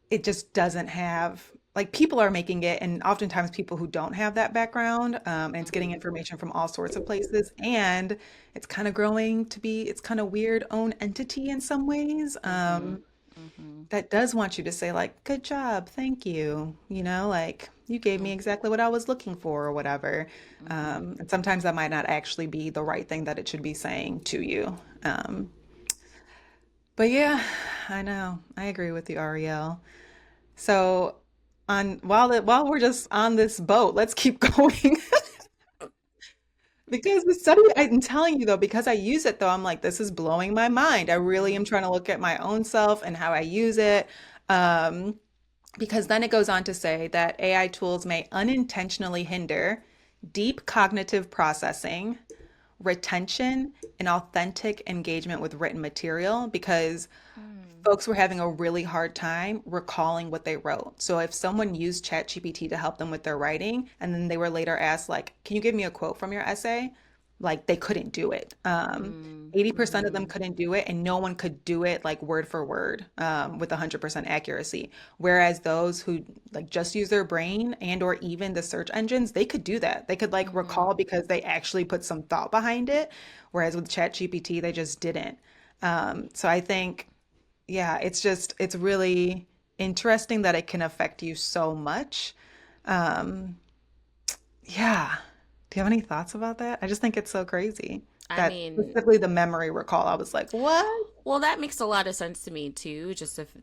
it just doesn't have like people are making it and oftentimes people who don't have that background and it's getting mm-hmm. information from all sorts of places and it's kind of growing to be it's kind of weird own entity in some ways Mm-hmm. Mm-hmm. that does want you to say like good job, thank you, like you gave me exactly what I was looking for or whatever. Mm-hmm. And sometimes that might not actually be the right thing that it should be saying to you. But yeah, I know, I agree with you, Ariel. So on while we're just on this boat, let's keep going. Because the study, I'm telling you though, because I use it though, I'm like, this is blowing my mind. I really am trying to look at my own self and how I use it. Um, because then it goes on to say that AI tools may unintentionally hinder deep cognitive processing, retention, and authentic engagement with written material because Mm-hmm. folks were having a really hard time recalling what they wrote. So if someone used ChatGPT to help them with their writing, and then they were later asked, like, can you give me a quote from your essay? Like they couldn't do it. 80% of them Mm-hmm. couldn't do it, and no one could do it like word for word with 100% accuracy. Whereas those who like just use their brain and or even the search engines, they could do that. They could like Mm-hmm. recall because they actually put some thought behind it. Whereas with ChatGPT, they just didn't. So I think yeah, it's really interesting that it can affect you so much. Um, yeah. Do you have any thoughts about that? I just think it's so crazy I that mean, specifically the memory recall. I was like, what? well, that makes a lot of sense to me too. Just if,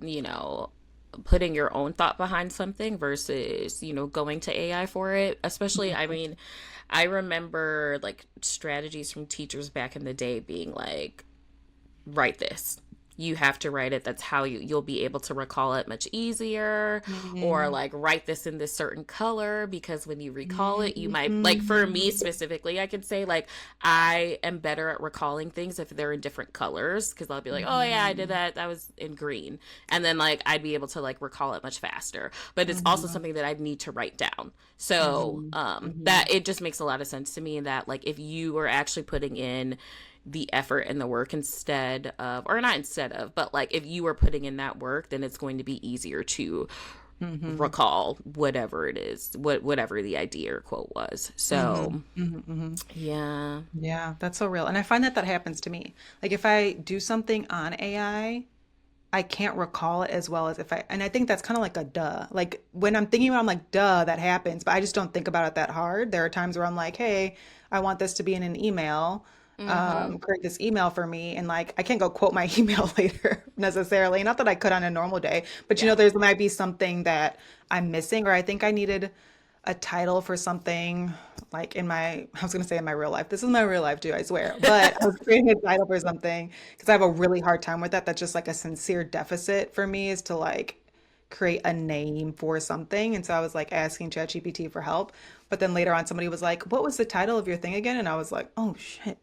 putting your own thought behind something versus, going to AI for it. Especially, I mean, I remember like strategies from teachers back in the day being like, write this. you have to write it. That's how you'll be able to recall it much easier, or Mhm. like write this in this certain color because when you recall it, you might like for me Mhm. specifically, I could say like I am better at recalling things if they're in different colors because I'll be like, oh yeah, I did Mhm. that. That was in green, and then like I'd be able to like recall it much faster. But it's also Mhm. something that I'd need to write down. So Mhm. that Mhm. it just makes a lot of sense to me that like if you were actually putting in the effort and the work instead of, or not instead of, but like if you were putting in that work, then it's going to be easier to Mhm. recall whatever it is, whatever the idea or quote was. Mhm. So Mhm. Mhm. yeah. Yeah, that's so real. And I find that that happens to me. Like if I do something on I can't recall it as well as if I, and I think that's kind of like a duh. Like when I'm thinking about it, I'm like, duh, that happens, but I just don't think about it that hard. There are times where I'm like, hey, I want this to be in an email. Mm-hmm. Create this email for me. And like, I can't go quote my email later necessarily. Not that I could on a normal day, but Yeah. there's might be something that I'm missing, or I think I needed a title for something like in my, I was going to say in my real life. This is my real life too, I swear. But I was creating a title for something because I have a really hard time with that. That's just like a sincere deficit for me is to like create a name for something. And so I was like asking ChatGPT for help. But then later on, somebody was like, "What was the title of your thing again?" And I was like, "Oh shit,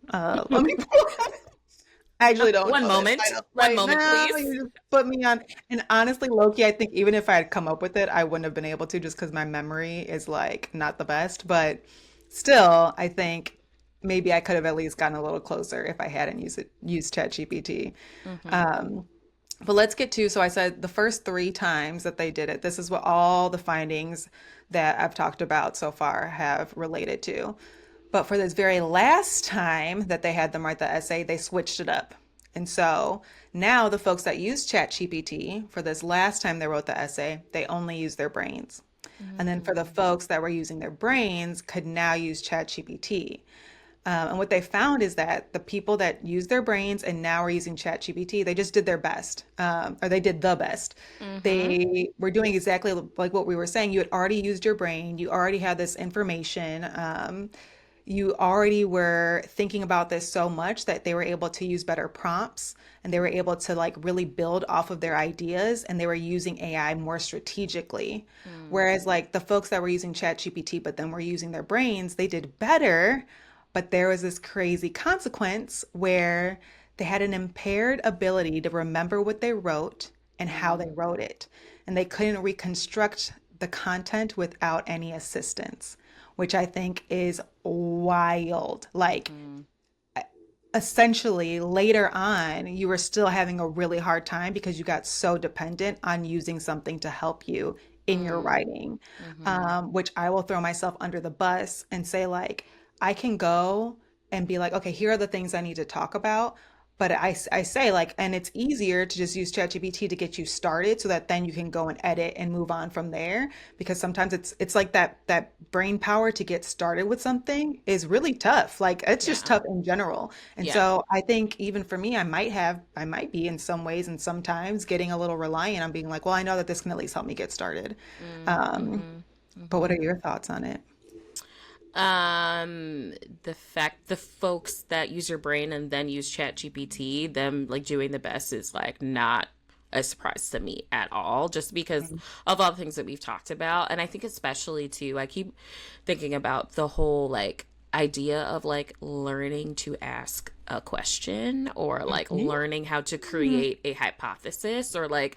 let me pull I actually don't One know that moment. title One right moment, now. please. You just put me on. And honestly, Loki, I think even if I had come up with it, I wouldn't have been able to just because my memory is like not the best. But still, I think maybe I could have at least gotten a little closer if I hadn't used ChatGPT. Mm-hmm. Um, but let's get to, so I said the first three times that they did it, this is what all the findings that I've talked about so far have related to. But for this very last time that they had them write the essay, they switched it up. And so now the folks that use ChatGPT for this last time they wrote the essay, they only use their brains. And then for the Mm. folks that were using their brains could now use ChatGPT. And what they found is that the people that use their brains and now are using ChatGPT, they just did their best, or they did the best. Mm-hmm. They were doing exactly like what we were saying. You had already used your brain, you already had this information. You already were thinking about this so much that they were able to use better prompts and they were able to like really build off of their ideas and they were using AI more strategically. Mm. Whereas like the folks that were using ChatGPT but then were using their brains, they did better, but there was this crazy consequence where they had an impaired ability to remember what they wrote and how they Mm. wrote it. And they couldn't reconstruct the content without any assistance, which I think is wild. Like, Mm-hmm. essentially, later on, you were still having a really hard time because you got so dependent on using something to help you in your Mm. writing, Mm-hmm. which I will throw myself under the bus and say, like, I can go and be like, okay, here are the things I need to talk about. But I say like, and it's easier to just use ChatGPT to get you started so that then you can go and edit and move on from there. Because sometimes it's like that brain power to get started with something is really tough. Like it's just Yeah. tough in general. And Yeah. so I think even for me, I might be in some ways and sometimes getting a little reliant on being like, well, I know that this can at least help me get started. Mm. Um, Mm-hmm. but what Mm-hmm. are your thoughts on it? Um, the fact the folks that use your brain and then use Chat GPT, them like doing the best is like not a surprise to me at all, just because of all the things that we've talked about. And I think especially too, I keep thinking about the whole like idea of like learning to ask a question or like learning how to create a hypothesis or like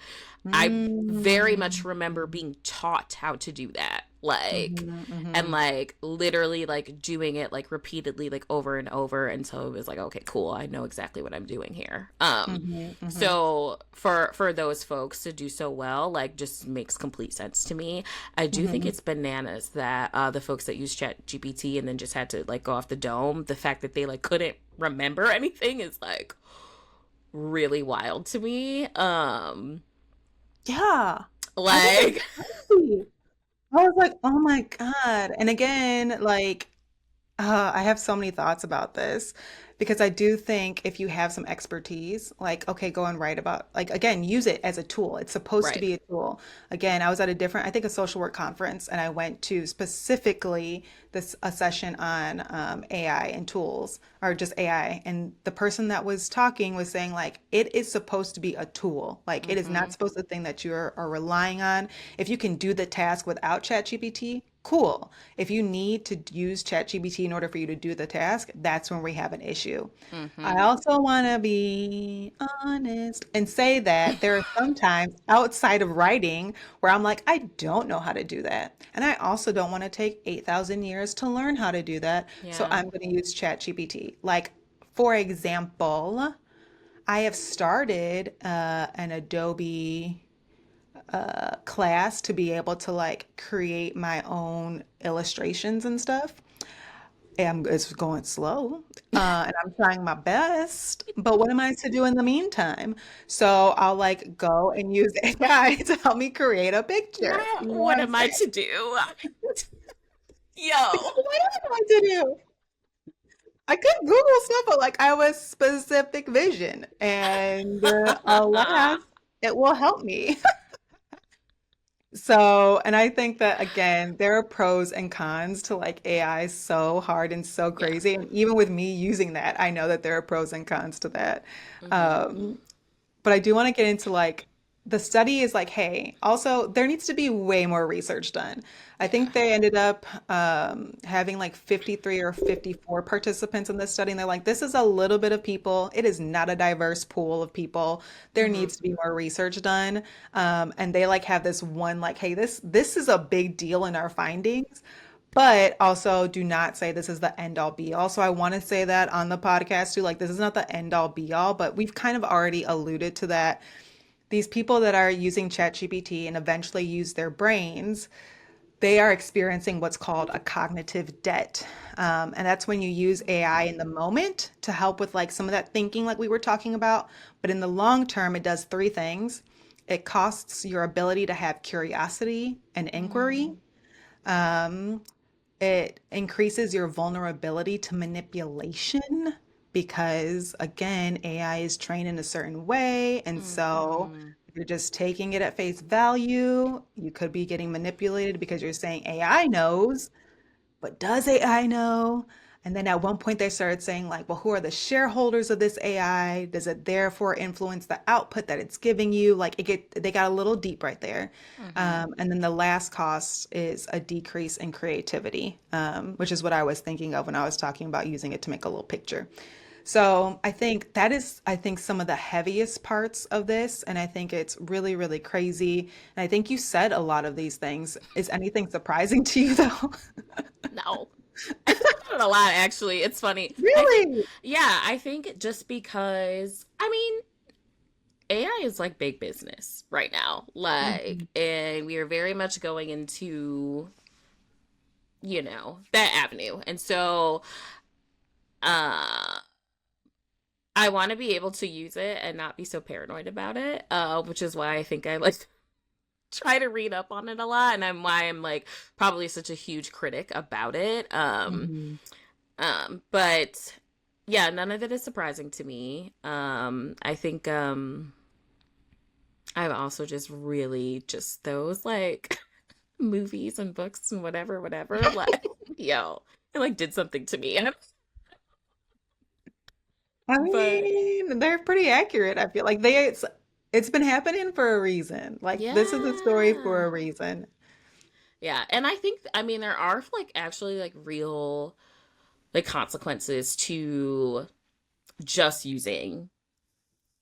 I very much Mm. remember being taught how to do that. Like, Mhm, and mhm, like literally like doing it like repeatedly like over and over until it was like okay cool I know exactly what I'm doing here. mhm, mhm, So for those folks to do so well like just makes complete sense to me. I do think mhm. it's bananas that the folks that use Chat GPT and then just had to like go off the dome, the fact that they like couldn't remember anything is like really wild to me. Yeah, I think it's Like crazy. I was like, oh my God. And again, like, I have so many thoughts about this because I do think if you have some expertise, like, okay, go and write about, like, again, use it as a tool. It's supposed to Right. be a tool. Again, I was at a different, I think a social work conference, and I went to specifically this a session on AI and tools, or just AI. And the person that was talking was saying, like, it is supposed to be a tool. Like, it is not Mm-hmm. supposed to be a thing that you are relying on. If you can do the task without ChatGPT, cool. If you need to use ChatGPT in order for you to do the task, that's when we have an issue. Mm-hmm. I also want to be honest and say that there are some times outside of writing where I'm like, I don't know how to do that. And I also don't want to take 8,000 years to learn how to do that. So Yeah. I'm going to use ChatGPT. Like, for example, I have started an Adobe class to be able to like create my own illustrations and stuff. And it's going slow, and I'm trying my best. But what am I to do in the meantime? So I'll like go and use AI to help me create a picture. Now, You know what what I'm am I saying? to do? Because Yo. what else am I to do? I could Google stuff, but like I have a specific vision, and alas, it will help me. So, and I think that again, there are pros and cons to like AI so hard and so Yeah. crazy. And even with me using that, I know that there are pros and cons to that. Mm-hmm. Um, but I do want to get into like the study is like, hey, also there needs to be way more research done. I Yeah. think they ended up having like 53 or 54 participants in this study, and they're like, this is a little bit of people. It is not a diverse pool of people. There Mm-hmm. needs to be more research done. And they like have this one like, hey, this is a big deal in our findings. But also do not say this is the end all be all. So I want to say that on the podcast too. Like, this is not the end all be all, but we've kind of already alluded to that. These people that are using ChatGPT and eventually use their brains, they are experiencing what's called a cognitive debt. And that's when you use AI in the moment to help with like some of that thinking, like we were talking about. But in the long term, it does three things. It costs your ability to have curiosity and inquiry. Mm-hmm. Um, it increases your vulnerability to manipulation because, again, AI is trained in a certain way. And so Mm-hmm. if you're just taking it at face value, you could be getting manipulated because you're saying AI knows, but does AI know? And then at one point they started saying like, well, who are the shareholders of this AI? Does it therefore influence the output that it's giving you? Like they got a little deep right there. Mm-hmm. And then the last cost is a decrease in creativity, which is what I was thinking of when I was talking about using it to make a little picture. So I think that is, I think, some of the heaviest parts of this. And I think it's really, really crazy. And I think you said a lot of these things. Is anything surprising to you though? No. I think about it a lot, actually. It's funny. I think, Really? yeah, I think just because, I mean, AI is like big business right now. Like, Mhm. and we are very much going into, that avenue. And so, uh, I want to be able to use it and not be so paranoid about it, which is why I think I like try to read up on it a lot, and why I'm like probably such a huge critic about it. Mhm. But yeah, none of it is surprising to me. I think I'm also just really just those like movies and books and whatever. Like, yo, it like did something to me. I But mean, they're pretty accurate. I feel like it's been happening for a reason. Like this is a story for yeah. a reason. Yeah, and I think I mean there are like actually like real like consequences to just using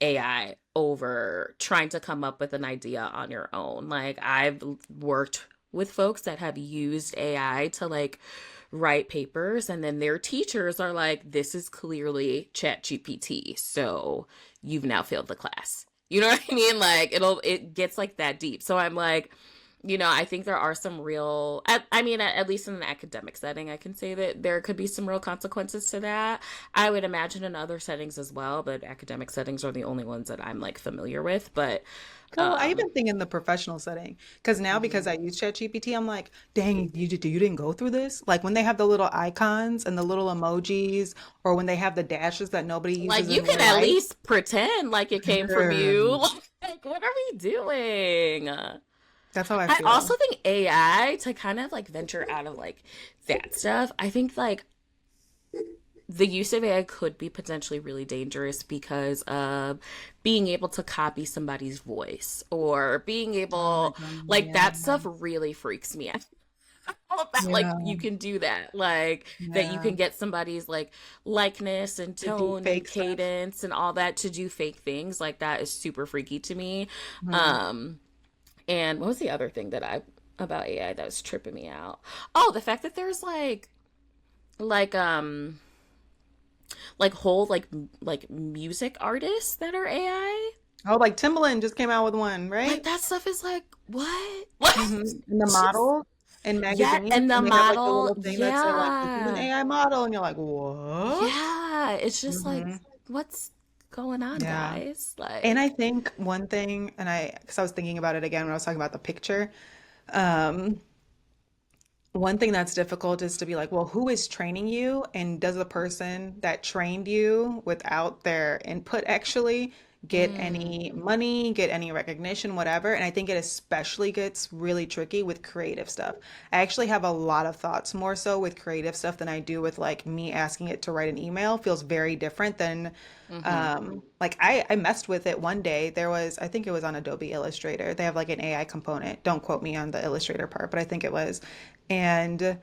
AI over trying to come up with an idea on your own. Like I've worked with folks that have used AI to like write papers, and then their teachers are like, this is clearly chat GPT, so you've now failed the class. You know what I mean? Like it gets like that deep. So I'm like, I think there are some real, I mean, at least in an academic setting, I can say that there could be some real consequences to that. I would imagine in other settings as well, but academic settings are the only ones that I'm like familiar with. But, So I um, even think in the professional setting, because now because mhm. I use ChatGPT, I'm like, dang, you didn't go through this? Like when they have the little icons and the little emojis, or when they have the dashes that nobody Like uses you in can real at life. least pretend like it came from you. Girl, Like, what are we doing? that's how I I also feel. think AI to kind of like venture out of like that stuff. I think like the use of AI could be potentially really dangerous because of being able to copy somebody's voice or being Oh my able, God, like, yeah. that stuff really freaks me out. All of that, like, Yeah, you can do that, like, that you yeah. can get somebody's, like, likeness and The deep tone and fake stuff. cadence and all that to do fake things. Like, that is super freaky to me. Mhm. Um, and what was the other thing that about AI that was tripping me out? Oh, the fact that there's, like, whole like music artists that are AI. Oh, like Timbaland just came out with one, Like right? that stuff is like what? What? And the Just model in yeah, magazines, and the and they have like the model, little thing that say like, this is an yeah, AI model, and you're like, what? yeah. It's just like Hmm. what's going on, Yeah. guys? And Like, I think one thing, because I was thinking about it again when I was talking about the picture, um, one thing that's difficult is to be like, well, who is training you? And does the person that trained you without their input actually get mm, any money, get any recognition, whatever? And I think it especially gets really tricky with creative stuff. I actually have a lot of thoughts more so with creative stuff than I do with like me asking it to write an email. Feels very different than mm-hmm, like I messed with it one day. There was, I think it was on Adobe Illustrator. They have like an AI component. Don't quote me on the Illustrator part, but I think it was. And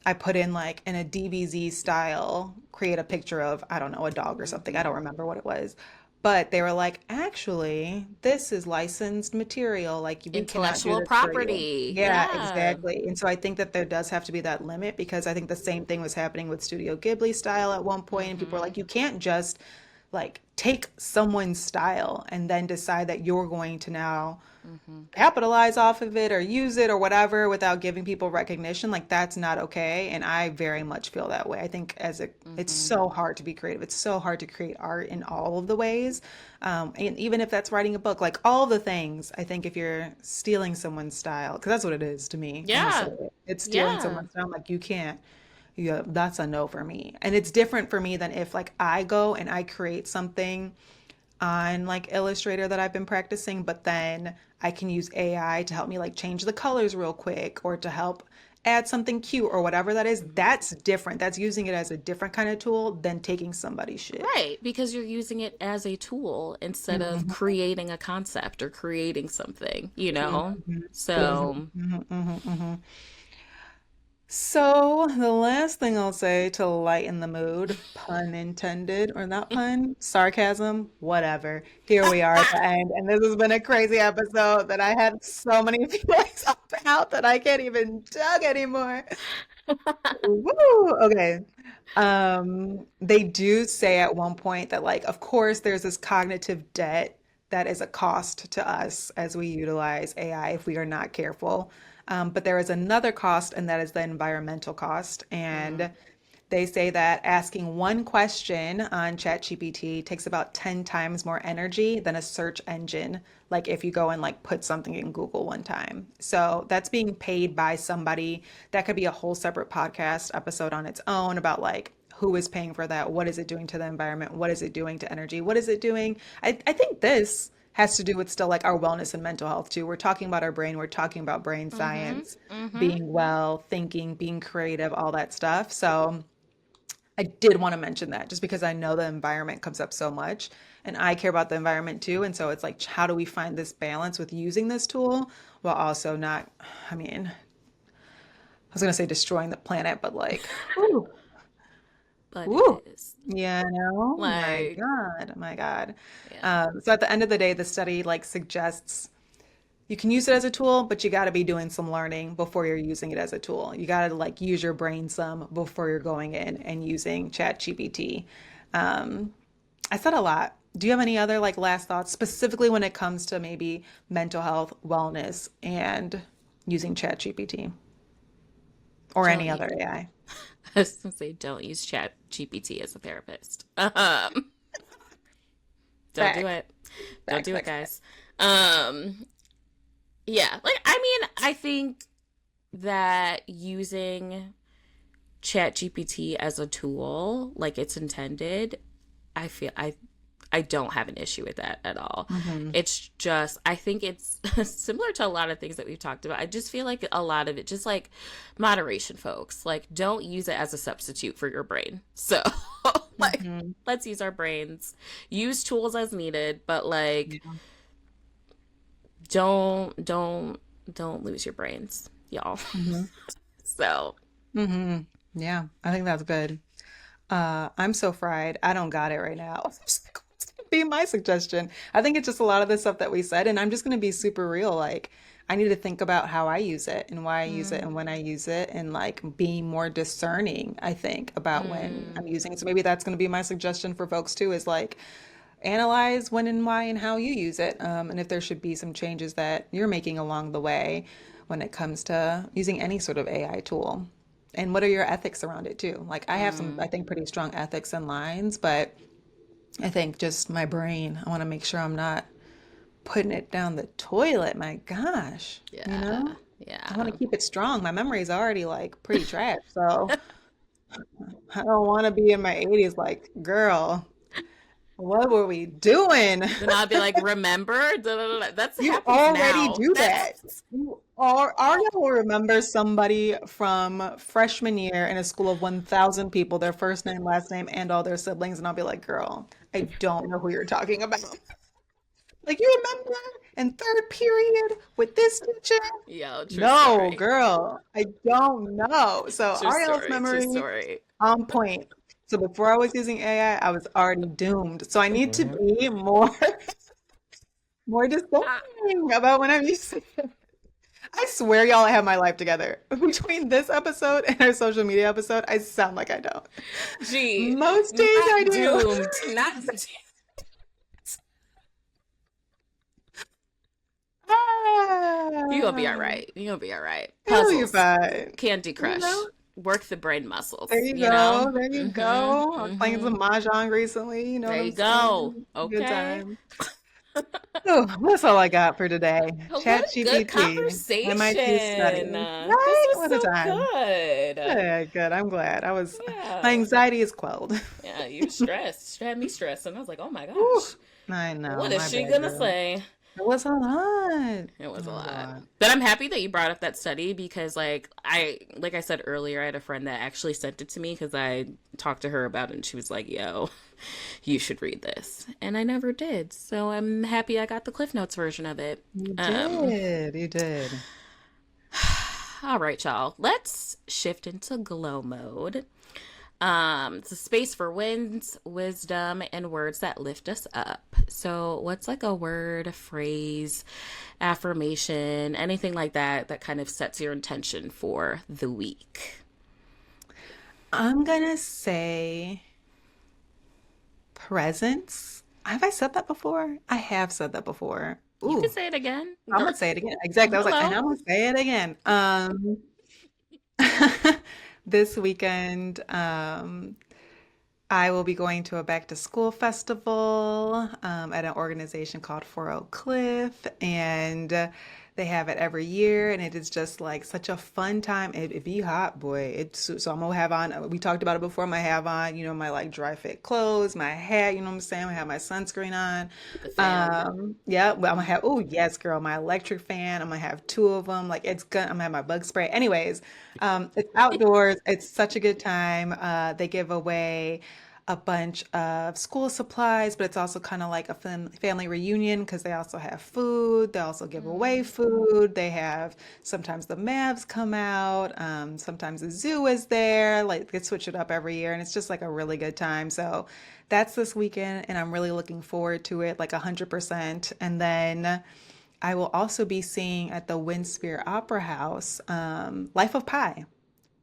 I put in like in a DBZ style, create a picture of, I don't know, a dog or something. I mm-hmm. don't remember what it was. But they were like, actually, this is licensed material. Like, we cannot do Intellectual this for you. property. Yeah, Yeah. exactly. And so I think that there does have to be that limit because I think the same thing was happening with Studio Ghibli style at one point, and people were Mm-hmm. like, you can't just like take someone's style and then decide that you're going to now Mm-hmm. capitalize off of it or use it or whatever without giving people recognition. Like that's not okay. And I very much feel that way. I think it's Mm-hmm. so hard to be creative. It's so hard to create art in all of the ways. And even if that's writing a book, like all the things, I think if you're stealing someone's style, because that's what it is to me. I'm gonna say Yeah. it. It's stealing Yeah. someone's style. I'm like, you can't. Yeah, that's a no for me. And it's different for me than if like I go and I create something on like Illustrator that I've been practicing, but then I can use AI to help me like change the colors real quick or to help add something cute or whatever that is. Mm-hmm. That's different. That's using it as a different kind of tool than taking somebody's shit. Right, because you're using it as a tool instead of Mhm, creating a concept or creating something, you mhm, know? mhm, So, mhm, mhm, mhm. So, the last thing I'll say to lighten the mood, pun intended, or not pun, sarcasm, whatever. Here we are at the end, and this has been a crazy episode that I had so many feelings about that I can't even tug anymore. Woo! Okay. They do say at one point that, like, of course, there's this cognitive debt that is a cost to us as we utilize AI if we are not careful. But there is another cost, and that is the environmental cost. mm, And they say that asking one question on ChatGPT takes about 10 times more energy than a search engine, like if you go and like put something in Google one time. So that's being paid by somebody. That could be a whole separate podcast episode on its own about like who is paying for that? What is it doing to the environment? What is it doing to energy? What is it doing? I think this has to do with still like our wellness and mental health too. We're talking about our brain, we're talking about brain mm-hmm, science, mm-hmm. being well, thinking, being creative, all that stuff. So I did want to mention that just because I know the environment comes up so much and I care about the environment too. And so it's like, how do we find this balance with using this tool while also not, I mean, I was going to say destroying the planet, but like, whew, But it whew, is. yeah, no, my Like, God, my God. yeah. So at the end of the day, the study like suggests you can use it as a tool, but you got to be doing some learning before you're using it as a tool. You got to like use your brain some before you're going in and using ChatGPT. Um, I said a lot. Do you have any other like last thoughts, specifically when it comes to maybe mental health, wellness, and using ChatGPT or Don't any you? other AI. I was gonna say don't use Chat GPT as a therapist. Don't do Facts, it. Don't facts, do it, facts, facts. guys. Um, yeah, like I mean, I think that using Chat GPT as a tool, like it's intended, I feel I don't have an issue with that at all. Hmm. It's just, I think it's similar to a lot of things that we've talked about. I just feel like a lot of it, just like moderation, folks. Like, don't use it as a substitute for your brain. So, like, Hmm. let's use our brains, use tools as needed, but like, Yeah. don't, don't, don't lose your brains, y'all. Hmm. So, Hmm. Yeah, I think that's good. I'm so fried. I don't got it right now. What's gonna be my suggestion? I think it's just a lot of the stuff that we said, and I'm just gonna be super real. Like, I need to think about how I use it and why I use it mm, and when I use it, and like being more discerning, I think, about when mm, I'm using it. So maybe that's gonna be my suggestion for folks too, is like analyze when and why and how you use it, and if there should be some changes that you're making along the way when it comes to using any sort of AI tool. And what are your ethics around it too? Like I have some, I mm. think, pretty strong ethics and lines, but I think just my brain, I want to make sure I'm not putting it down the toilet. My gosh, Yeah, I want yeah. to keep it strong. My memory is already like pretty trash, so I don't want to be in my 80s like, girl, what were we doing? Then I'll be like, remember? Da, da, da, da. That You happens already now. do that. That's You are Aria will remember somebody from freshman year in a school of 1,000 people, their first name, last name, and all their siblings, and I'll be like, girl, I don't know who you're talking about. Like, you remember in third period with this teacher? yo, true No, story. girl, I don't know. So True Ariel's story. True memory story. on point. So before I was using AI, I was already doomed. So I need to be more more Ah, discerning about when I'm using it. I swear, y'all, I have my life together. Between this episode and our social media episode, I sound like I don't. gee, Most days I not do. doomed. Not you gonna be all Ah, right. You gonna be all right. it'll be Puzzles, fine. Candy You know? Crush, work the brain There muscles. you You know. go. There you Mm-hmm. go. I'm playing Mm-hmm. some Mahjong recently. You know what There I'm you go. saying? Good Okay. time. Oh, that's all I got for today. What Chat a good GPT, MIT study. conversation. This Right? was What a so time. good. Yeah, good. I'm glad. My Yeah. anxiety is quelled. Yeah, you stressed. You had me stressed. And I was like, oh my Whew. gosh, I know. what is My she bad, gonna girl. say? It was a lot. It It was a was a lot. lot. But I'm happy that you brought up that study because like I said earlier, I had a friend that actually sent it to me because I talked to her about it and she was like, yo, you should read this. And I never did. So I'm happy I got the Cliff Notes version of it. You Um did. You did. all right, y'all. Let's shift into glow mode. It's a space for wins, wisdom, and words that lift us up. So, what's like a word, a phrase, affirmation, anything like that that kind of sets your intention for the week? I'm gonna say presence. Have I said that before? I have said that before. You can Ooh, say it again. I'm Girl, gonna say it again. Exactly. I was like, and hello. I'm gonna say it again. This weekend, I will be going to a back to school festival at an organization called Four Oak Cliff, and they have it every year, and it is just like such a fun time. It be hot, boy. So I'm gonna have on. We talked about it before. I'm gonna have on, my like dry fit clothes, my hat. You know what I'm saying? I have my sunscreen on. The fan. Yeah, well, I'm gonna have. Oh yes, girl, my electric fan. I'm gonna have two of them. Like it's gonna. I'm gonna have my bug spray. Anyways, it's outdoors. It's such a good time. They give away a bunch of school supplies, but it's also kind of like a family reunion because they also have food. They also give away Mm. food. They have sometimes the Mavs come out. Sometimes the zoo is there. Like they switch it up every year, and it's just like a really good time. So that's this weekend, and I'm really looking forward to it, like 100%. And then I will also be seeing at the Winspear Opera House, Life of Pi.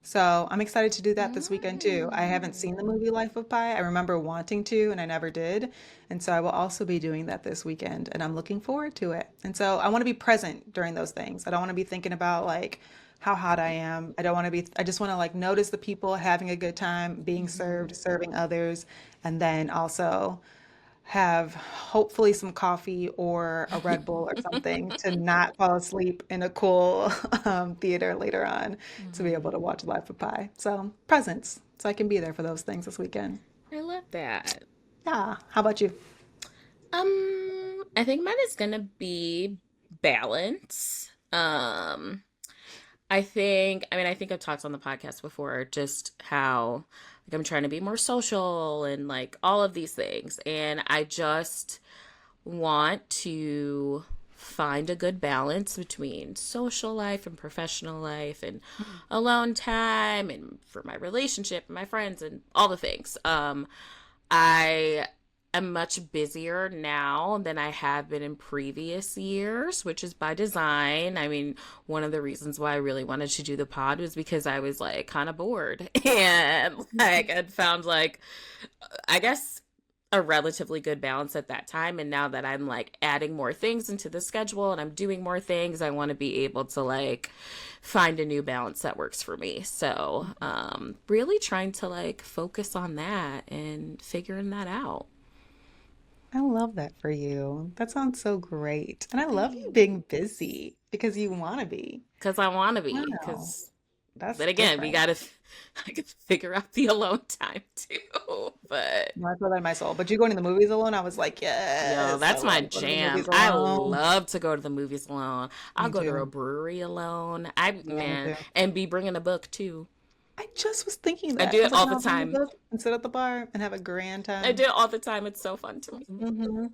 So I'm excited to do that this weekend too. I haven't seen the Mm. movie Life of Pi. I remember wanting to, and I never did. And so I will also be doing that this weekend, and I'm looking forward to it. And so I want to be present during those things. I don't want to be thinking about like how hot I am. I don't want to be, I just want to like notice the people having a good time, being served, Mhm. serving others, and then also have hopefully some coffee or a Red Bull or something to not fall asleep in a cool theater later on to be able to Mhm. watch Life of Pi. So presents, so I can be there for those things this weekend. I love that. Yeah. How about you? I think mine is gonna be balance. I think I've talked on the podcast before just how like I'm trying to be more social and like all of these things. And I just want to find a good balance between social life and professional life and alone time and for my relationship and my friends and all the things. I am much busier now than I have been in previous years, which is by design. I mean, one of the reasons why I really wanted to do the pod was because I was like kind of bored and like I'd found like I guess a relatively good balance at that time. And now that I'm like adding more things into the schedule and I'm doing more things, I want to be able to like find a new balance that works for me. So, really trying to like focus on that and figuring that out. I love that for you. That sounds so great. And I love you being Thanks. busy because you want to be. Because I want to be. Wow. Because That's then again, we different. got to, I got to figure out the alone time too. But No, I feel that in my soul. But you going to the movies alone? I was like, yo, yes, I that's my love going to the jam. movies I alone. love to go to the movies alone. I'll Me go to a too. brewery alone. I Yeah, me man, too. and be bringing a book too. I just was thinking I that. do I it was like, all no, the I'll bring a time. book and sit at the bar and have a grand I time. do it all the time. It's so fun to me. Hmm.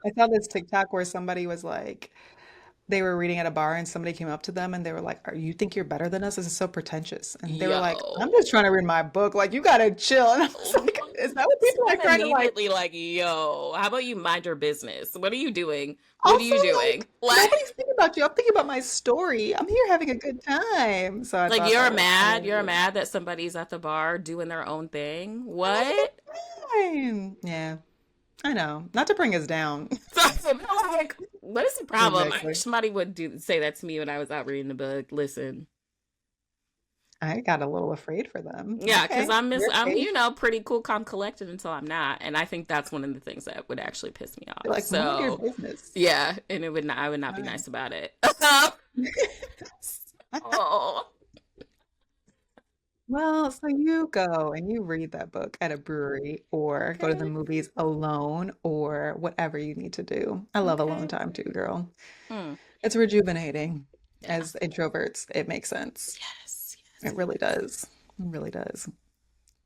I saw this TikTok where somebody was like, they were reading at a bar and somebody came up to them and they were like, "Are you think you're better than us? This is so pretentious." And they were like, "I'm Yo. just trying to read my book. Like, you gotta chill." And I was like, "Is that what people are I'm trying to like?" immediately like, yo, how about you mind your business? What are you doing? What are Also, you like, doing? nobody's thinking about you. I'm thinking about my story. I'm here having a good time. So I Like thought that you're was mad. You're hilarious. mad that somebody's at the bar doing their own thing. I'm having a What? good time. Yeah, I know. Not to bring us down. So I said, like, what is the problem? I Exactly. wish somebody would do say that to me when I was out reading the book. Listen, I got a little afraid for them. yeah, because Okay, you're I'm safe. pretty cool, calm, collected until I'm not, and I think that's one of the things that would actually piss me You're off. like, mind your So business. yeah, and it would not I would not All be right. nice about it. Oh, Well, so you go and you read that book at a brewery or go to the okay, movies alone or whatever you need to do. I love alone okay. time too, girl. Mm, It's rejuvenating. yeah. As introverts, it makes sense. Yes, It yes, really yes. does. It really does.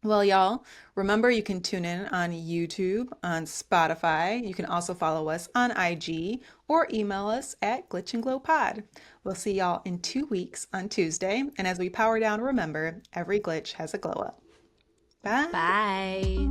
Well, y'all, remember you can tune in on YouTube, on Spotify. You can also follow us on IG or email us at glitchandglowpod. We'll see y'all in 2 weeks on Tuesday. And as we power down, remember every glitch has a glow up. Bye. Bye.